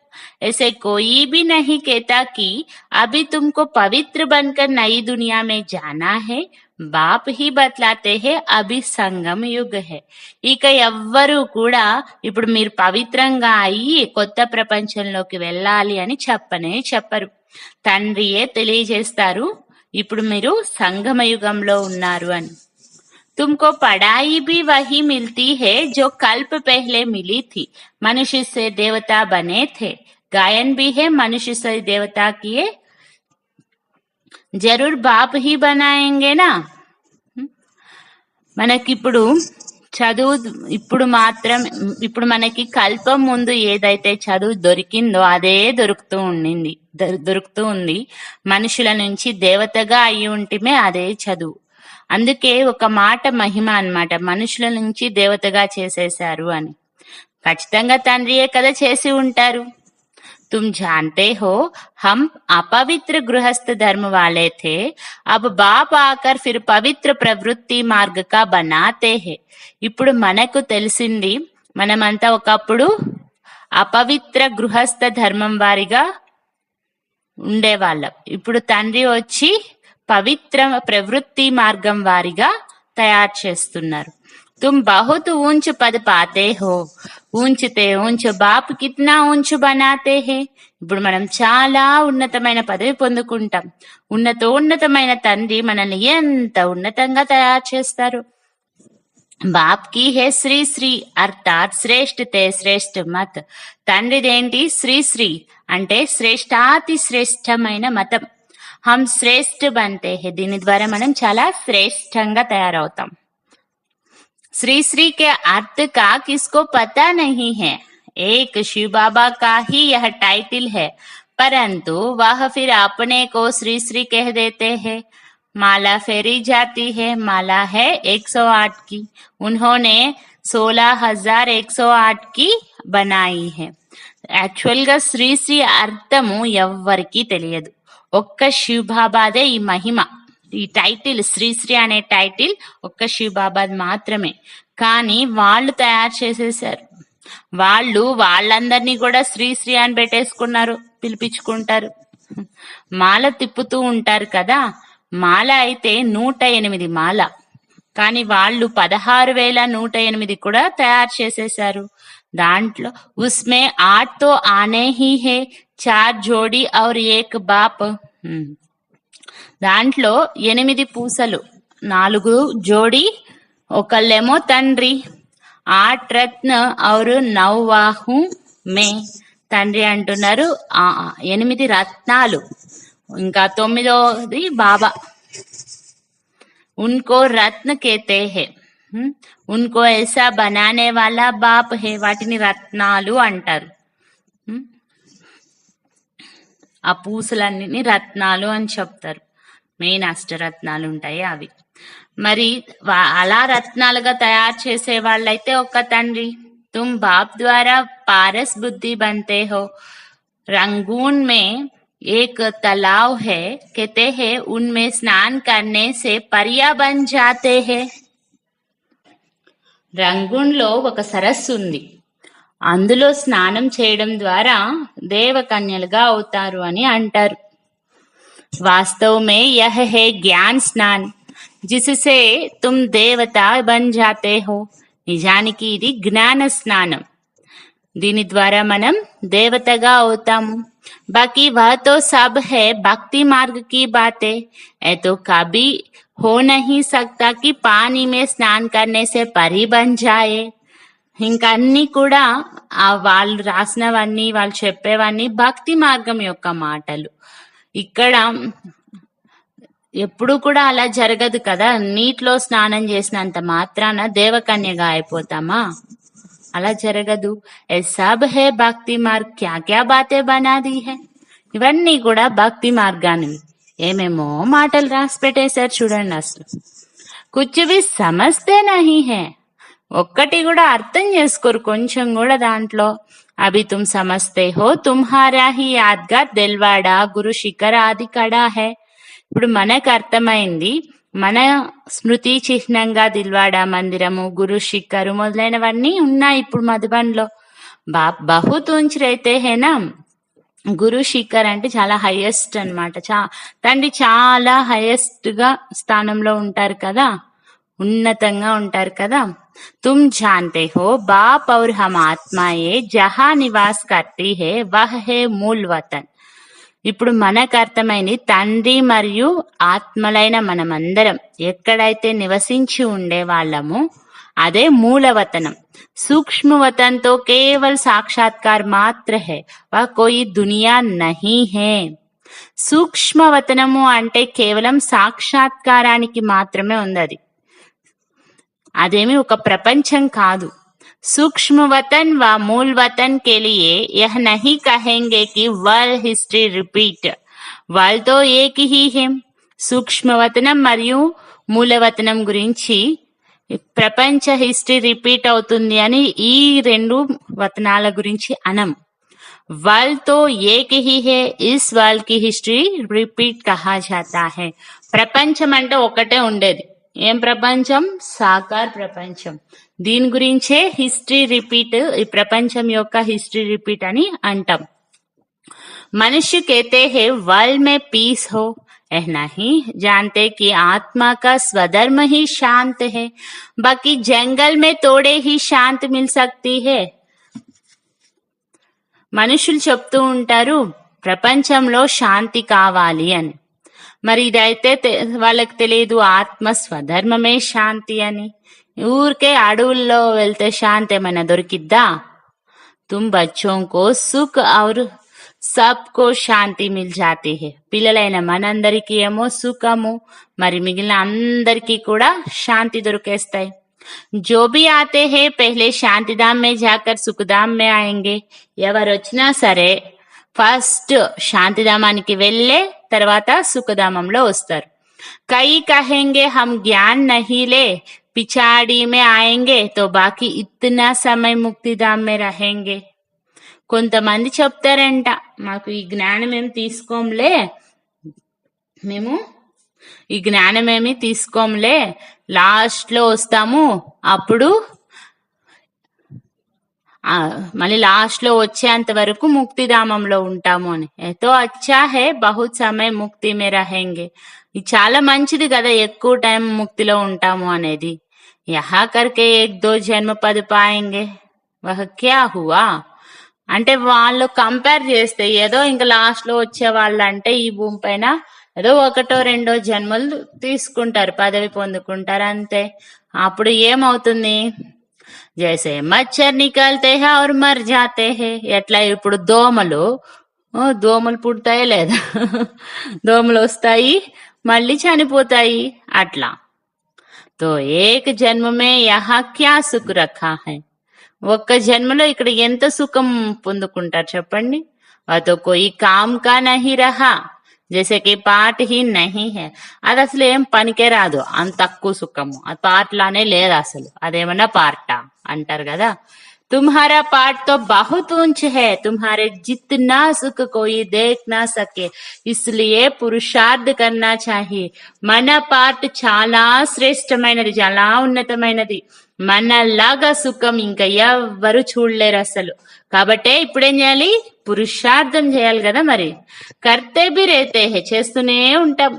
B: ऐसे कोई भी नहीं कहता कि अभी तुमको पवित्र बनकर नई दुनिया में जाना है, బాప్ హీ బతలాతే హే అభి సంగమ యుగ్ హే. ఇక ఎవ్వరూ కూడా ఇప్పుడు మీరు పవిత్రంగా అయ్యి కొత్త ప్రపంచంలోకి వెళ్ళాలి అని చెప్పరు. తండ్రియే తెలియజేస్తారు, ఇప్పుడు మీరు సంగమ యుగంలో ఉన్నారు అని. तुमको पढ़ाई भी वही मिलती है जो कल्प पहले मिली थी, मनुष्य से देवता बने थे. गायन भी है मनुष्य से देवता किए, జరూర్ బాప్ హీ బనాయేంగేనా. మనకిప్పుడు చదువు ఇప్పుడు మనకి కల్పం ముందు ఏదైతే చదువు దొరికిందో అదే దొరుకుతూ ఉంది. మనుషుల నుంచి దేవతగా అయి ఉంటమే అదే చదువు. అందుకే ఒక మాట మహిమ అన్నమాట, మనుషుల నుంచి దేవతగా చేసేశారు అని. ఖచ్చితంగా తండ్రియే కదా చేసి ఉంటారు. तुम जानते हो हम अपवित्र गृहस्थ धर्म वाले थे, अब बाप आकर फिर पवित्र प्रवृत्ति मार्ग का बनाते हैं. ఇప్పుడు మనకు తెలిసింది, మనమంతా ఒకప్పుడు అపవిత్ర గృహస్థ ధర్మం వారిగా ఉండేవాళ్ళం. ఇప్పుడు తండ్రి వచ్చి పవిత్ర ప్రవృత్తి మార్గం వారిగా తయారు చేస్తున్నారు. तुम बहुत ऊंच पद पाते हो, ऊंचते ऊंच बाप कितना ऊंच बनाते हैं. ఇప్పుడు మనం చాలా ఉన్నతమైన పదవి పొందుకుంటాం. ఉన్నతమైన తండ్రి మనల్ని ఎంత ఉన్నతంగా తయారు చేస్తారు. బాప్ కి హే శ్రీ శ్రీ అర్థాత్ శ్రేష్ఠతే శ్రేష్ఠ మత్. తండ్రిదేంటి శ్రీ అంటే శ్రేష్ఠాతి శ్రేష్టమైన మతం. హం శ్రేష్ఠ బంతే హే, దీని ద్వారా మనం చాలా శ్రేష్టంగా తయారవుతాం. श्री श्री के अर्थ का किसको पता नहीं है, एक शिव बाबा का ही यह टाइटल है, परंतु वह फिर अपने को श्री श्री कह देते हैं. माला फेरी जाती है, माला है 108 की, उन्होंने 16,108 की बनाई है. యాక్చువల్ గా శ్రీ అర్థము ఎవ్వరికీ తెలియదు, ఒక్క శివ బాబాదే ఈ మహిమ ఈ టైటిల్ శ్రీశ్రీ అనే టైటిల్ ఒక్క శివబాబాద్ మాత్రమే. కానీ వాళ్ళు తయారు చేసేసారు. వాళ్ళందరినీ కూడా శ్రీశ్రీ అని పెట్టేసుకున్నారు, పిలిపించుకుంటారు. మాల తిప్పుతూ ఉంటారు కదా, మాల అయితే 108 మాల, కానీ వాళ్ళు 16,108 కూడా తయారు చేసేసారు. దాంట్లో ఉస్మే 8 తో ఆనే హీ హే, 4 జోడి ఔర్ 1 బాప్. దాంట్లో 8 పూసలు, 4 జోడి, ఒకళ్ళేమో తండ్రి. 8 రత్న ఔర్ 9 వాహు మే, తండ్రి అంటున్నారు. 8 రత్నాలు, ఇంకా 9వది బాబా. ఉన్కో రత్న కేతే హే, ఉన్కో ఐసా బనానే వాలా బాప్ హే, వాటిని రత్నాలు అంటారు. ఆ పూసలన్నీ రత్నాలు అని చెప్తారు. మెయిన్ అష్టరత్నాలు ఉంటాయి అవి. మరి అలా రత్నాలుగా తయారు చేసే వాళ్ళైతే ఒక తండ్రి. తుమ్ బాప్ ద్వారా పారస్ బుద్ధి బంతే హో, రంగూన్ మే एक तालाब है, कहते हैं उनमें स्नान करने से परिया बन जाते हैं. రంగూన్లో ఒక సరస్సు ఉంది, అందులో స్నానం చేయడం ద్వారా దేవకన్యలుగా అవుతారు అని అంటారు. वास्तव में यह है ज्ञान स्नान, जिससे तुम देवता बन जाते हो. నిజానికి ఇది జ్ఞాన స్నానం, దీని ద్వారా మనం దేవతగా అవుతాము. बाकी वह तो सब है भक्ति मार्ग की बातें, ये तो कभी हो नहीं सकता कि पानी में स्नान करने से परी बन जाए. ఇంకా అన్ని కూడా వాళ్ళు రాసినవన్నీ, వాళ్ళు చెప్పేవన్నీ భక్తి మార్గం యొక్క మాటలు. ఇక్కడ ఎప్పుడు కూడా అలా జరగదు కదా. నీటిలో స్నానం చేసినంత మాత్రాన దేవకన్యగా అయిపోతామా? అలా జరగదు. సబ్ హే భక్తి మార్గ్, క్యా క్యా బాతే బనాది హే. ఇవన్నీ కూడా భక్తి మార్గాన్ని ఏమేమో మాటలు రాసి పెట్టేశారు చూడండి. అసలు కుచ్చివి సమస్తే నహీ హే, ఒక్కటి కూడా అర్థం చేసుకోరు కొంచెం కూడా దాంట్లో. అభి తుమ్ సమస్తే హో తుమ్హారా హీ యాద్గార్ దిల్వాడా గురు శిఖర్ ఆది కడా హే. ఇప్పుడు మనకు అర్థమైంది, మన స్మృతి చిహ్నంగా దిల్వాడా మందిరము, గురు శిఖరు మొదలైనవన్నీ ఉన్నాయి ఇప్పుడు మధుబన్లో. బహుత్ ఊంచ్ రైతే హేనా. గురు శిఖర్ అంటే చాలా హైయెస్ట్ అనమాట. తండ్రి చాలా హైయెస్ట్ గా స్థానంలో ఉంటారు కదా, ఉన్నతంగా ఉంటారు కదా. తుమ్ జాన్తే హో బాప్ ఔర్ హమ్ ఆత్మాయే జహా నివాస్ కర్తీ హే వహ్ హే మూల్ వతన్. ఇప్పుడు మనకు అర్థమైంది, తండ్రి మరియు ఆత్మలైన మనమందరం ఎక్కడైతే నివసించి ఉండే వాళ్ళము అదే మూలవతనం. सूक्ष्म वतन तो केवल साक्षात्कार मात्र है, वह कोई दुनिया नहीं है. సూక్ష్మ వతనము అంటే కేవలం సాక్షాత్కారానికి మాత్రమే ఉంది, అదేమి ఒక ప్రపంచం కాదు. सूक्ष्म वतन व मूल वतन के लिए यह नहीं कहेंगे कि वर्ल्ड हिस्ट्री रिपीट, वर्ल्ड तो एक ही है. సూక్ష్మవతనం మరియు మూలవతనం గురించి ప్రపంచ హిస్టరీ రిపీట్ అవుతుంది అని ఈ 2 వతనాల గురించి అనం. वर्ल्ड तो एक ही है, इस वर्ल्ड की हिस्ट्री रिपीट कहा जाता है. ప్రపంచం అంటే ఒకటే ఉండేది. ఏం ప్రపంచం? సాకార ప్రపంచం. దీని గురించే హిస్టరీ రిపీట్, ఈ ప్రపంచం యొక్క హిస్టరీ రిపీట్ అని అంటాం. మనుష్య कहते हैं वर्ल्ड में पीस हो, यह नहीं जानते कि आत्मा का स्वधर्म ही शांत है, बाकी जंगल में तोड़े ही शांत मिल सकती है. మనుషులు చెప్తూ ఉంటారు ప్రపంచంలో శాంతి కావాలి అని. మరి ఇదైతే వాళ్ళకి తెలియదు ఆత్మ స్వధర్మమే శాంతి అని. ఊరికే అడవుల్లో వెళ్తే శాంతి ఏమైనా దొరికిద్దా? తుమ్ బచ్చోं को सुख और सबको శాంతి మిల్ జాతి హే. పిల్లలైన మనందరికీ ఏమో సుఖము, మరి మిగిలిన అందరికీ కూడా శాంతి దొరికేస్తాయి. जो भी आते हैं पहले శాంతిధామ్ में जाकर సుఖధామ్ में आएंगे. ఎవరు వచ్చినా సరే ఫస్ట్ శాంతిధామానికి వెళ్ళే తర్వాత సుఖధామంలో వస్తారు. कई कहेंगे हम ज्ञान नहीं ले, पिछाड़ी में आएंगे तो बाकी इतना समय मुक्तिधाम में रहेंगे. కొంతమంది చెప్తారంట, మాకు ఈ జ్ఞానం ఏం తీసుకోంలే, మేము ఈ జ్ఞానమేమి తీసుకోంలే, లాస్ట్ లో వస్తాము, అప్పుడు మళ్ళీ లాస్ట్ లో వచ్చేంత వరకు ముక్తిధామంలో ఉంటాము అని. ఏతో అచ్చా హే బహుత్ సమయం ముక్తి మే రహేంగే. ఇది చాలా మంచిది కదా, ఎక్కువ టైం ముక్తిలో ఉంటాము అనేది. యహా కర్కే ఏక్ దో జన్మ పద్ పాయేంగే, వహ్ క్యా హువా. అంటే వాళ్ళు కంపేర్ చేస్తే ఏదో ఇంకా లాస్ట్ లో వచ్చే వాళ్ళు అంటే ఈ భూమి పైన ఏదో ఒకటో రెండో జన్మలు తీసుకుంటారు, పదవి పొందుకుంటారు అంతే. అప్పుడు ఏమవుతుంది, జైసే మచ్చర్ నికల్తే హై ఔర్ మర్ జాతే హై. ఎట్లా ఇప్పుడు దోమలు పుడతాయి లేదా, దోమలు వస్తాయి మళ్ళీ చనిపోతాయి అట్లా. తో ఏక్ జన్మమే యహా క్యా సుఖ్ రఖా హై. ఒక్క జన్మలో ఇక్కడ ఎంత సుఖం పొందుకుంటారు చెప్పండి. అతో కోయి కామ్ కా నహి రహా, జైసే కి పాట్ హీ నహి హై. అది అసలు ఏం పనికే రాదు, అంత తక్కువ సుఖము. అది పార్ట్ లానే లేదు అసలు, అదేమన్నా పార్టా అంటారు కదా. తుమ్హారా పార్ట్ తో బహుత్ ఊంచ్ హై, తుమ్హారే జిత్నా సుఖ్ కోయి దేఖ్ నా సకే, ఇస్లియే పురుషార్థ్ కర్నా చాహియే. మన పార్ట్ చాలా శ్రేష్టమైనది, చాలా ఉన్నతమైనది. మనలాగా సుఖం ఇంకా ఎవ్వరు చూడలేరు అసలు. కాబట్టే ఇప్పుడేం చేయాలి, పురుషార్థం చేయాలి కదా మరి. కర్తే భీ రేతే హే, చేస్తూనే ఉంటాం.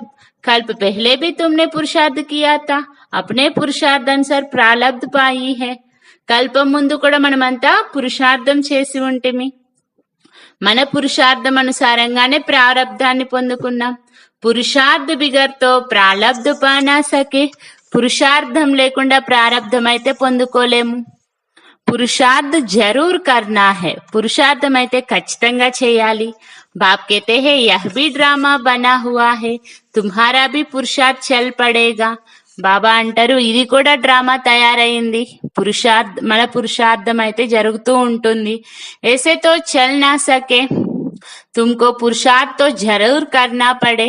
B: కల్ప్ పెహ్లే భీ తుమ్నే పురుషార్థ్ కియా తా, అప్నే పురుషార్థానుసార్ ప్రాలబ్ధ్ పాయి హే. కల్పం ముందు కూడా మనమంతా పురుషార్థం చేసి ఉంటిమి, మన పురుషార్థం అనుసారంగానే ప్రారబ్ధాన్ని పొందుకున్నాం. పురుషార్థ్ బిగర్తో ప్రాలబ్ధ పానా సకే, పురుషార్థం లేకుండా ప్రారబ్ధం అయితే పొందుకోలేము. పురుషార్థ్ జరూర్ కర్నా హై, పురుషార్థం అయితే ఖచ్చితంగా చేయాలి. బాప్ कहते हैं यह भी ड्रामा बना हुआ है, तुम्हारा भी पुरुषार्थ चल पड़ेगा. బాబా అంటారు ఇది కూడా డ్రామా తయారైంది, మన పురుషార్థం అయితే జరుగుతూ ఉంటుంది. ऐसे तो चल ना सके, तुमको पुरुषार्थ तो जरूर करना पड़े.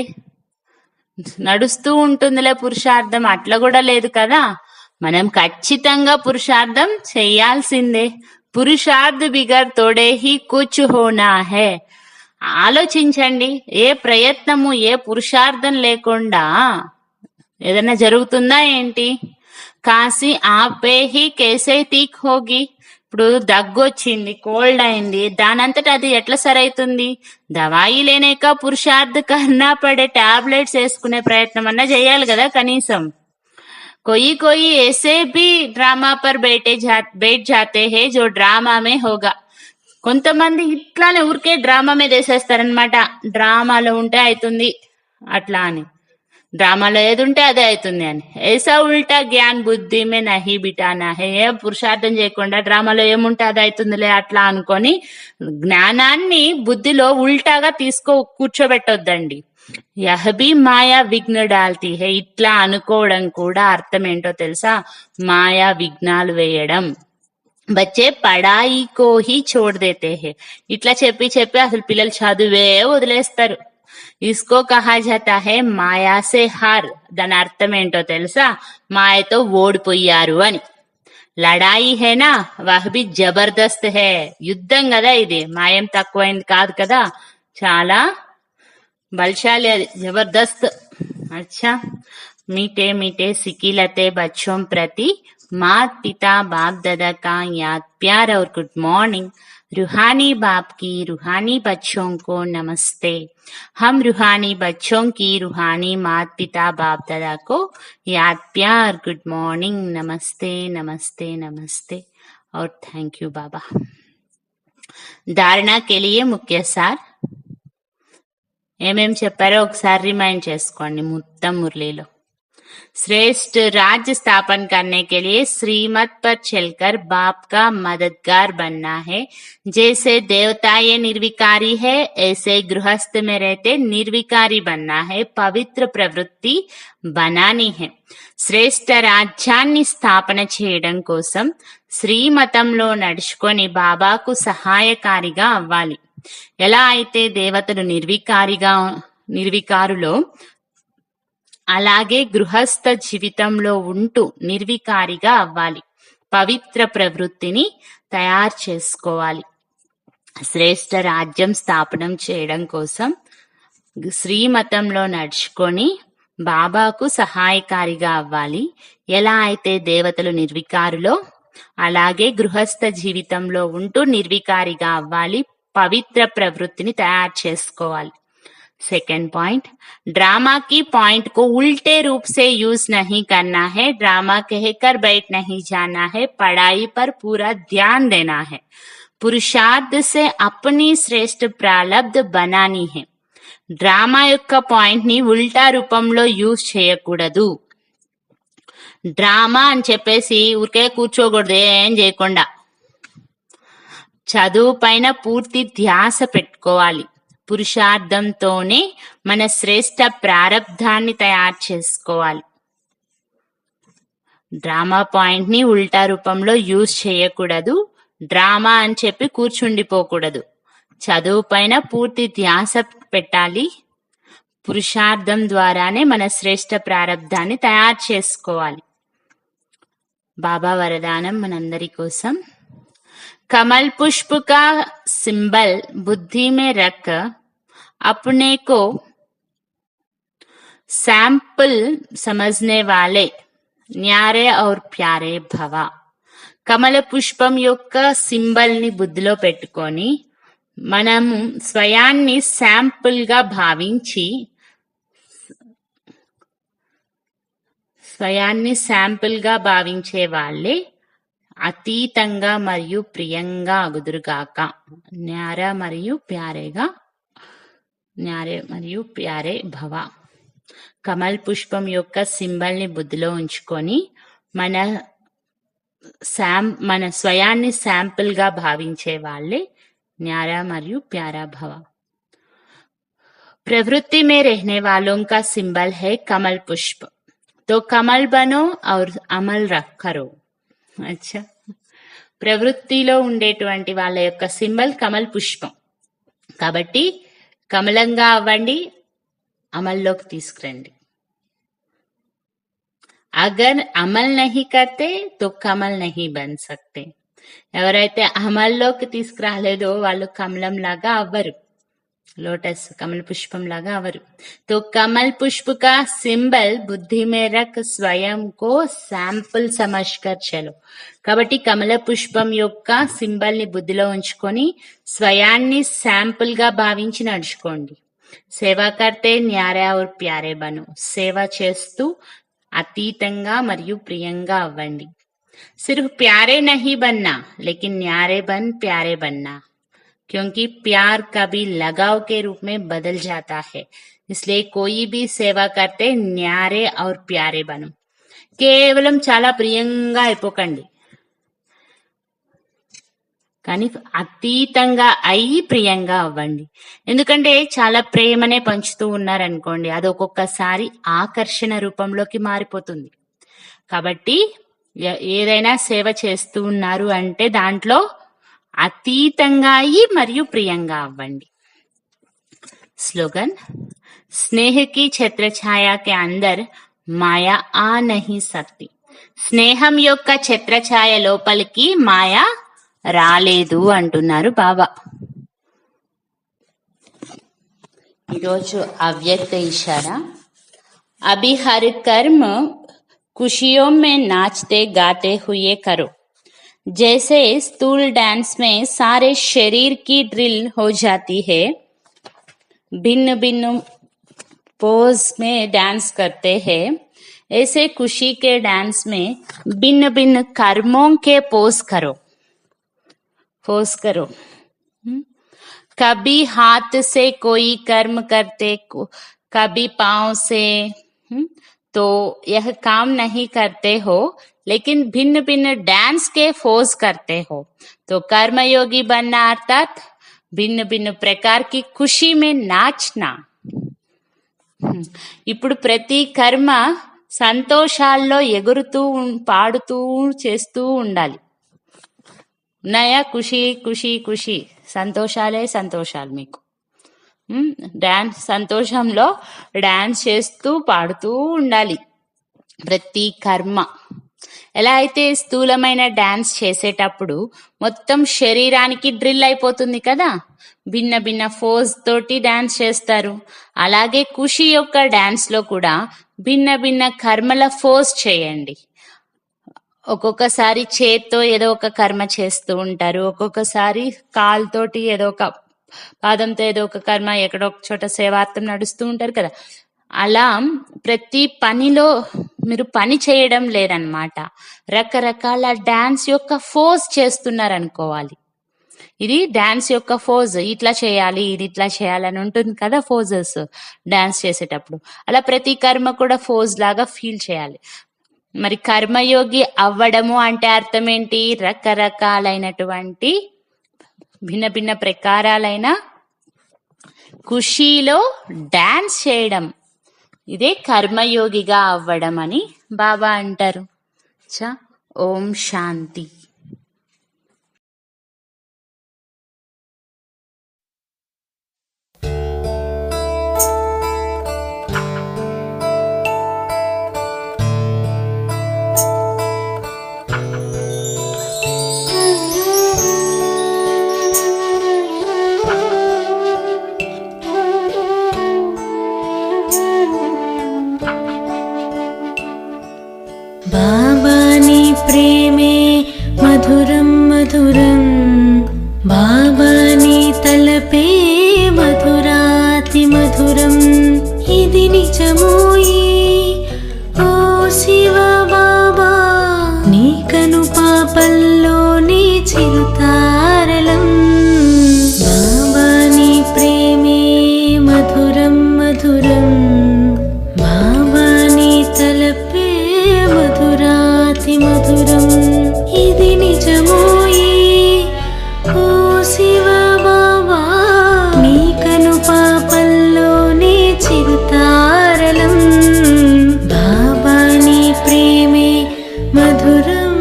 B: నడుస్తూ ఉంటుందిలే పురుషార్థం, అట్లా కూడా లేదు కదా. మనం ఖచ్చితంగా పురుషార్థం చెయ్యాల్సిందే. పురుషార్థ్ బిగర్ తోడే హీ కుచ్ హోనా హే. ఆలోచించండి, ఏ ప్రయత్నము ఏ పురుషార్థం లేకుండా ఏదైనా జరుగుతుందా ఏంటి. కాసి ఆపే హీ కేసే ఠీక్ హోగి. ఇప్పుడు దగ్గు వచ్చింది, కోల్డ్ అయింది, దానంతట అది ఎట్లా సరైతుంది. దవాయి లేనేక పురుషార్థ్ కర్నా పడే, టాబ్లెట్స్ వేసుకునే ప్రయత్నం అన్నా చేయాలి కదా కనీసం. कोई ऐसे भी ड्रामा पर बैठ जाते हैं जो ड्रामा में होगा. కొంతమంది ఇట్లానే ఊరికే డ్రామా మీద వేసేస్తారనమాట. డ్రామాలో ఉంటే అవుతుంది అట్లా అని, డ్రామాలో ఏది ఉంటే అదే అవుతుంది అని. ఏసా ఉల్టా జ్ఞాన్ బుద్ధి మే నహి బిటానా హే. ఏ పురుషార్థం చేయకుండా డ్రామాలో ఏముంటే అది అవుతుందిలే అట్లా అనుకొని జ్ఞానాన్ని బుద్ధిలో ఉల్టాగా కూర్చోబెట్టొద్దండి. యహ్ బి మాయా విఘ్న డాల్తీ హే. ఇట్లా అనుకోవడం కూడా అర్థం ఏంటో తెలుసా, మాయా విఘ్నాలు వేయడం. బచ్చే పడాయి కో హీ చోడ్ దేతే హే. ఇట్లా చెప్పి చెప్పి అసలు పిల్లలు చదువే వదిలేస్తారు. ఇస్కో కహా జాతా హే మాయా సే హార్. దాని అర్థం ఏంటో తెలుసా, మాయతో ఓడిపోయారు అని. లడాయి హేనా వహ్ బి జబర్దస్త్ హే. యుద్ధం కదా ఇది, మాయం తక్కువైంది కాదు కదా, చాలా బలశాలి అది, జబర్దస్త్. अच्छा, मीठे मीठे सिकिलते बच्चों प्रति मात पिता बाप दादा का याद प्यार और गुड मॉर्निंग. रूहानी बाप की रूहानी बच्चों को नमस्ते. हम रूहानी बच्चों की रूहानी मात पिता बाप दादा को याद प्यार गुड मॉर्निंग, नमस्ते नमस्ते नमस्ते और थैंक यू बाबा. धारणा के लिए मुख्य सार ఏమేం చెప్పారో ఒకసారి రిమైండ్ చేసుకోండి మొత్తం మురళీలో. श्रेष्ठ राज्य स्थापन करने के लिए श्रीमत पर चलकर बाप का मददगार बनना है. जैसे देवता ये निर्विकारी है, ऐसे गृहस्थ में रहते निर्विकारी बनना है. पवित्र प्रवृत्ति बनानी है. శ్రేష్ఠ రాజ్యాన్ని స్థాపన చేయడం కోసం శ్రీమతంలో నడుచుకొని బాబాకు సహాయకారిగా అవ్వాలి. ఎలా అయితే దేవతలు నిర్వికారులో అలాగే గృహస్థ జీవితంలో ఉంటూ నిర్వికారిగా అవ్వాలి. పవిత్ర ప్రవృత్తిని తయారు చేసుకోవాలి. శ్రేష్ఠ రాజ్యం స్థాపనం చేయడం కోసం శ్రీమతంలో నడుచుకొని బాబాకు సహాయకారిగా అవ్వాలి. ఎలా అయితే దేవతలు నిర్వికారులో అలాగే గృహస్థ జీవితంలో ఉంటూ నిర్వికారిగా అవ్వాలి. పవిత్ర ప్రవృత్తిని తయారు చేసుకోవాలి. सेकंड पॉइंट, ड्रामा की पॉइंट को उल्टे रूप से यूज नहीं करना है. ड्रामा कहकर बैठ नहीं जाना है. पढ़ाई पर पूरा ध्यान देना है. पुरुषार्थ से अपनी श्रेष्ठ प्रारब्ध बनानी है. డ్రామా యొక్క పాయింట్ ని ఉల్టా రూపంలో యూజ్ చేయకూడదు. డ్రామా అని చెప్పేసి ఊరికే కూర్చోకూడదు ఏం చేయకుండా. చదువు పైన పూర్తి ధ్యాస పెట్టుకోవాలి. పురుషార్థంతోనే మన శ్రేష్ట ప్రారబ్ధాన్ని తయారు చేసుకోవాలి. డ్రామా పాయింట్ ని ఉల్టా రూపంలో యూజ్ చేయకూడదు. డ్రామా అని చెప్పి కూర్చుండిపోకూడదు. చదువు పైన పూర్తి ధ్యాస పెట్టాలి. పురుషార్థం ద్వారానే మన శ్రేష్ట ప్రారబ్ధాన్ని తయారు చేసుకోవాలి. బాబా వరదానం మనందరి కోసం. कमल पुष्प का सिंबल बुद्धि में रख अपने को सैंपल समझने वाले न्यारे और प्यारे भव. కమల పుష్పం యొక్క సింబల్ ని బుద్ధిలో పెట్టుకొని మనము స్వయాన్ని శాంపుల్ గా భావించే వాళ్ళే అతీతంగా మరియు ప్రియంగా అగుదురుగాక. న్యారే మరియు ప్యారే భవ. కమల్ పుష్పం యొక్క సింబల్ ని బుద్ధిలో ఉంచుకొని మన స్వయాన్ని శాంపుల్ గా భావించే వాళ్ళే न्यारा మరియు प्यारा भव. प्रवृत्ति में रहने वालों का सिंबल है कमल पुष्प. तो कमल बनो और अमल करो. अच्छा, ప్రవృత్తిలో ఉండేటువంటి వాళ్ళ యొక్క సింబల్ కమల్ పుష్పం కాబట్టి కమలంగా అవ్వండి, అమల్లోకి తీసుకురండి. అగర్ అమల్ నహీ కర్తే తో కమల్ నహీ బన్ సక్తే. ఎవరైతే అమల్లోకి తీసుకురాలేదో వాళ్ళు కమలం లాగా అవ్వరు, లోటస్ కమల పుష్పం లాగా అవ్వరు. తో కమల్ పుష్ప కా సింబల్ బుద్ధి మే రఖ్ స్వయం కో శాంపుల్ సమజ్కర్ చలో. కాబట్టి కమల పుష్పం యొక్క సింబల్ ని బుద్ధిలో ఉంచుకొని స్వయాన్ని శాంపుల్ గా భావించి నడుచుకోండి. సేవా కర్తే న్యారే ఔర్ ప్యారే బను. సేవ చేస్తూ అతీతంగా మరియు ప్రియంగా అవ్వండి. सिर्फ प्यारे नहीं बनना लेकिन न्यारे बन प्यारे बनना, क्योंकि प्यार कभी लगाव के रूप में बदल जाता है. इसलिए कोई भी सेवा करते न्यारे और प्यारे बनो. కేవలం చాలా ప్రియంగా అయిపోకండి, కానీ అతీతంగా అయి ప్రియంగా అవ్వండి. ఎందుకంటే చాలా ప్రేమనే పంచుతూ ఉన్నారనుకోండి, అది ఒక్కొక్కసారి ఆకర్షణ రూపంలోకి మారిపోతుంది. కాబట్టి ఏదైనా సేవ చేస్తూ ఉన్నారు అంటే దాంట్లో అతీతంగా అయ్యి మరియు ప్రియంగా అవ్వండి. స్లోగన్, స్నేహ కి ఛత్రఛాయ కే అందర్ మాయా ఆ నహీ సక్తి. స్నేహం యొక్క ఛత్రఛాయ లోపలికి మాయ రాలేదు అంటున్నారు బాబా. ఈరోజు అవ్యక్త ఇషారా. అభి హర్ కర్మ खुशियों में नाचते गाते हुए करो. जैसे स्थूल डांस में सारे शरीर की ड्रिल हो जाती है, भिन्न भिन्न पोज में डांस करते हैं, ऐसे खुशी के डांस में भिन्न भिन्न कर्मों के पोज करो. कभी हाथ से कोई कर्म करते, कभी पांव से, तो यह काम नहीं करते हो, लेकिन भिन्न भिन्न डांस के फोर्स करते हो. तो कर्मयोगी बनना अर्थात भिन्न भिन्न प्रकार की खुशी में नाचना. ఇప్పుడు ప్రతి కర్మ సంతోషాల్లో ఎగురుతూ పాడుతూ చేస్తూ ఉండాలి. ఉన్నాయా? ఖుషి ఖుషి ఖుషి, సంతోషాలు మీకు. డాన్స్, సంతోషంలో డాన్స్ చేస్తూ పాడుతూ ఉండాలి. ప్రతి కర్మ ఎలా అయితే స్థూలమైన డాన్స్ చేసేటప్పుడు మొత్తం శరీరానికి డ్రిల్ అయిపోతుంది కదా, భిన్న భిన్న ఫోజ్ తోటి డాన్స్ చేస్తారు. అలాగే ఖుషి యొక్క డాన్స్ లో కూడా భిన్న భిన్న కర్మల ఫోర్స్ చేయండి. ఒక్కొక్కసారి చేత్తో ఏదో ఒక కర్మ చేస్తూ ఉంటారు, ఒక్కొక్కసారి కాలుతోటి ఏదో ఒక పాదంతో ఏదో ఒక కర్మ, ఎక్కడో ఒక చోట సేవార్థం నడుస్తూ ఉంటారు కదా. అలా ప్రతి పనిలో మీరు పని చేయడం లేదనమాట, రకరకాల డాన్స్ యొక్క ఫోర్స్ చేస్తున్నారు అనుకోవాలి. ఇది డాన్స్ యొక్క ఫోజ్, ఇట్లా చేయాలి, ఇది ఇట్లా చేయాలని ఉంటుంది కదా ఫోజెస్ డాన్స్ చేసేటప్పుడు. అలా ప్రతి కర్మ కూడా ఫోజ్ లాగా ఫీల్ చేయాలి. మరి కర్మయోగి అవ్వడము అంటే అర్థం ఏంటి? రకరకాలైనటువంటి భిన్న భిన్న ప్రకారాలైన ఖుషీలో డాన్స్ చేయడం, ఇదే కర్మయోగిగా అవ్వడం అని బాబా అంటారు. ఓం శాంతి.
C: బాబా నీ ప్రేమే మధురం మధురం, బాబా నీ తలపే మధురాతి మధురం. ఇది నిజమోయి ఓ శివ బాబా, నీ కను పాపల్లోని చిరుతారలం. బాబా నీ ప్రేమే మధురం మధురం, బాబా నీ తలపే మధురాతి మధురం. ఇది నిజమోయి ఓ శివ బాబా, నీ కను పాపల్లోని చిరుతారలం. బాబా నీ ప్రేమే మధురం.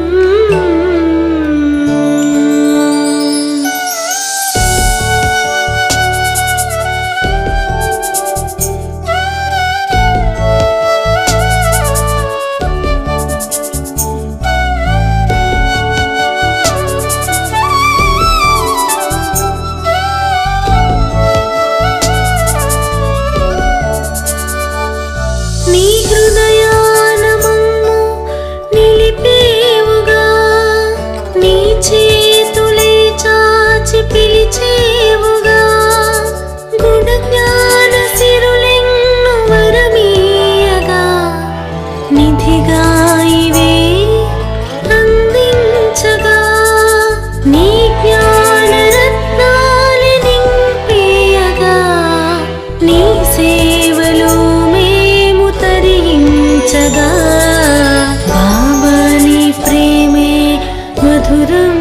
C: నీ హృదయాన మమ్ము నిలిపేవుగా, నీ చేతులే చాచి పిలిచేవుగా. గుణ జ్ఞాన సిరులెన్ను వరమీయగా, నిధిగా ఇవే అందించగా. నీ జ్ఞాన రత్నాలు నింపేయగా, నీ సేవలో మేము తరించగా. బాబా నీ ప్రేమే మధురం.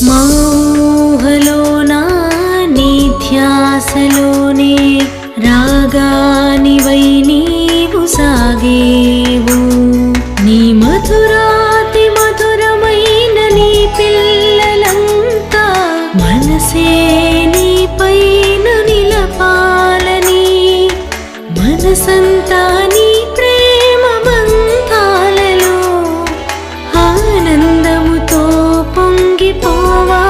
C: మా ఊహలోనా నీ ధ్యాసలోనే రాగానివై నీవు సాగేవు. నీ మధురాతి మధురమైన నీ పిల్లలంతా మనసే నీ పైన నిలపాలని, మనసంతా నీ ప్రేమ బంధాలలో ఆనందముతో పొంగిపోవాలిగా.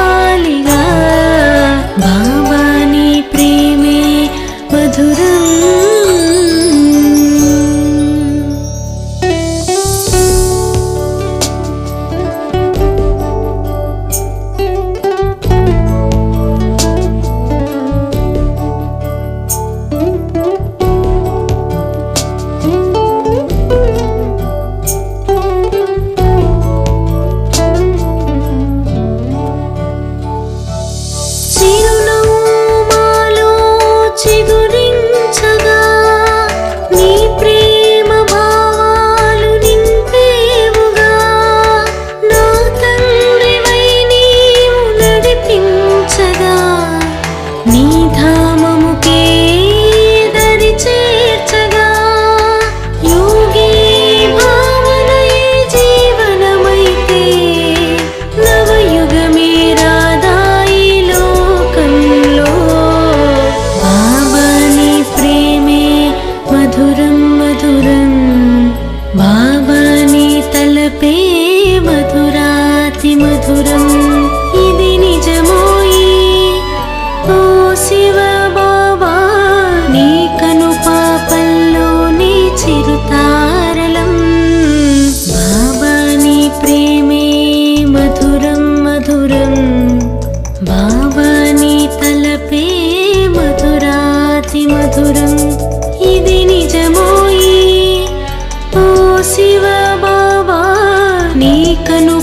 C: బాబా నీ ప్రేమే మధురం. కను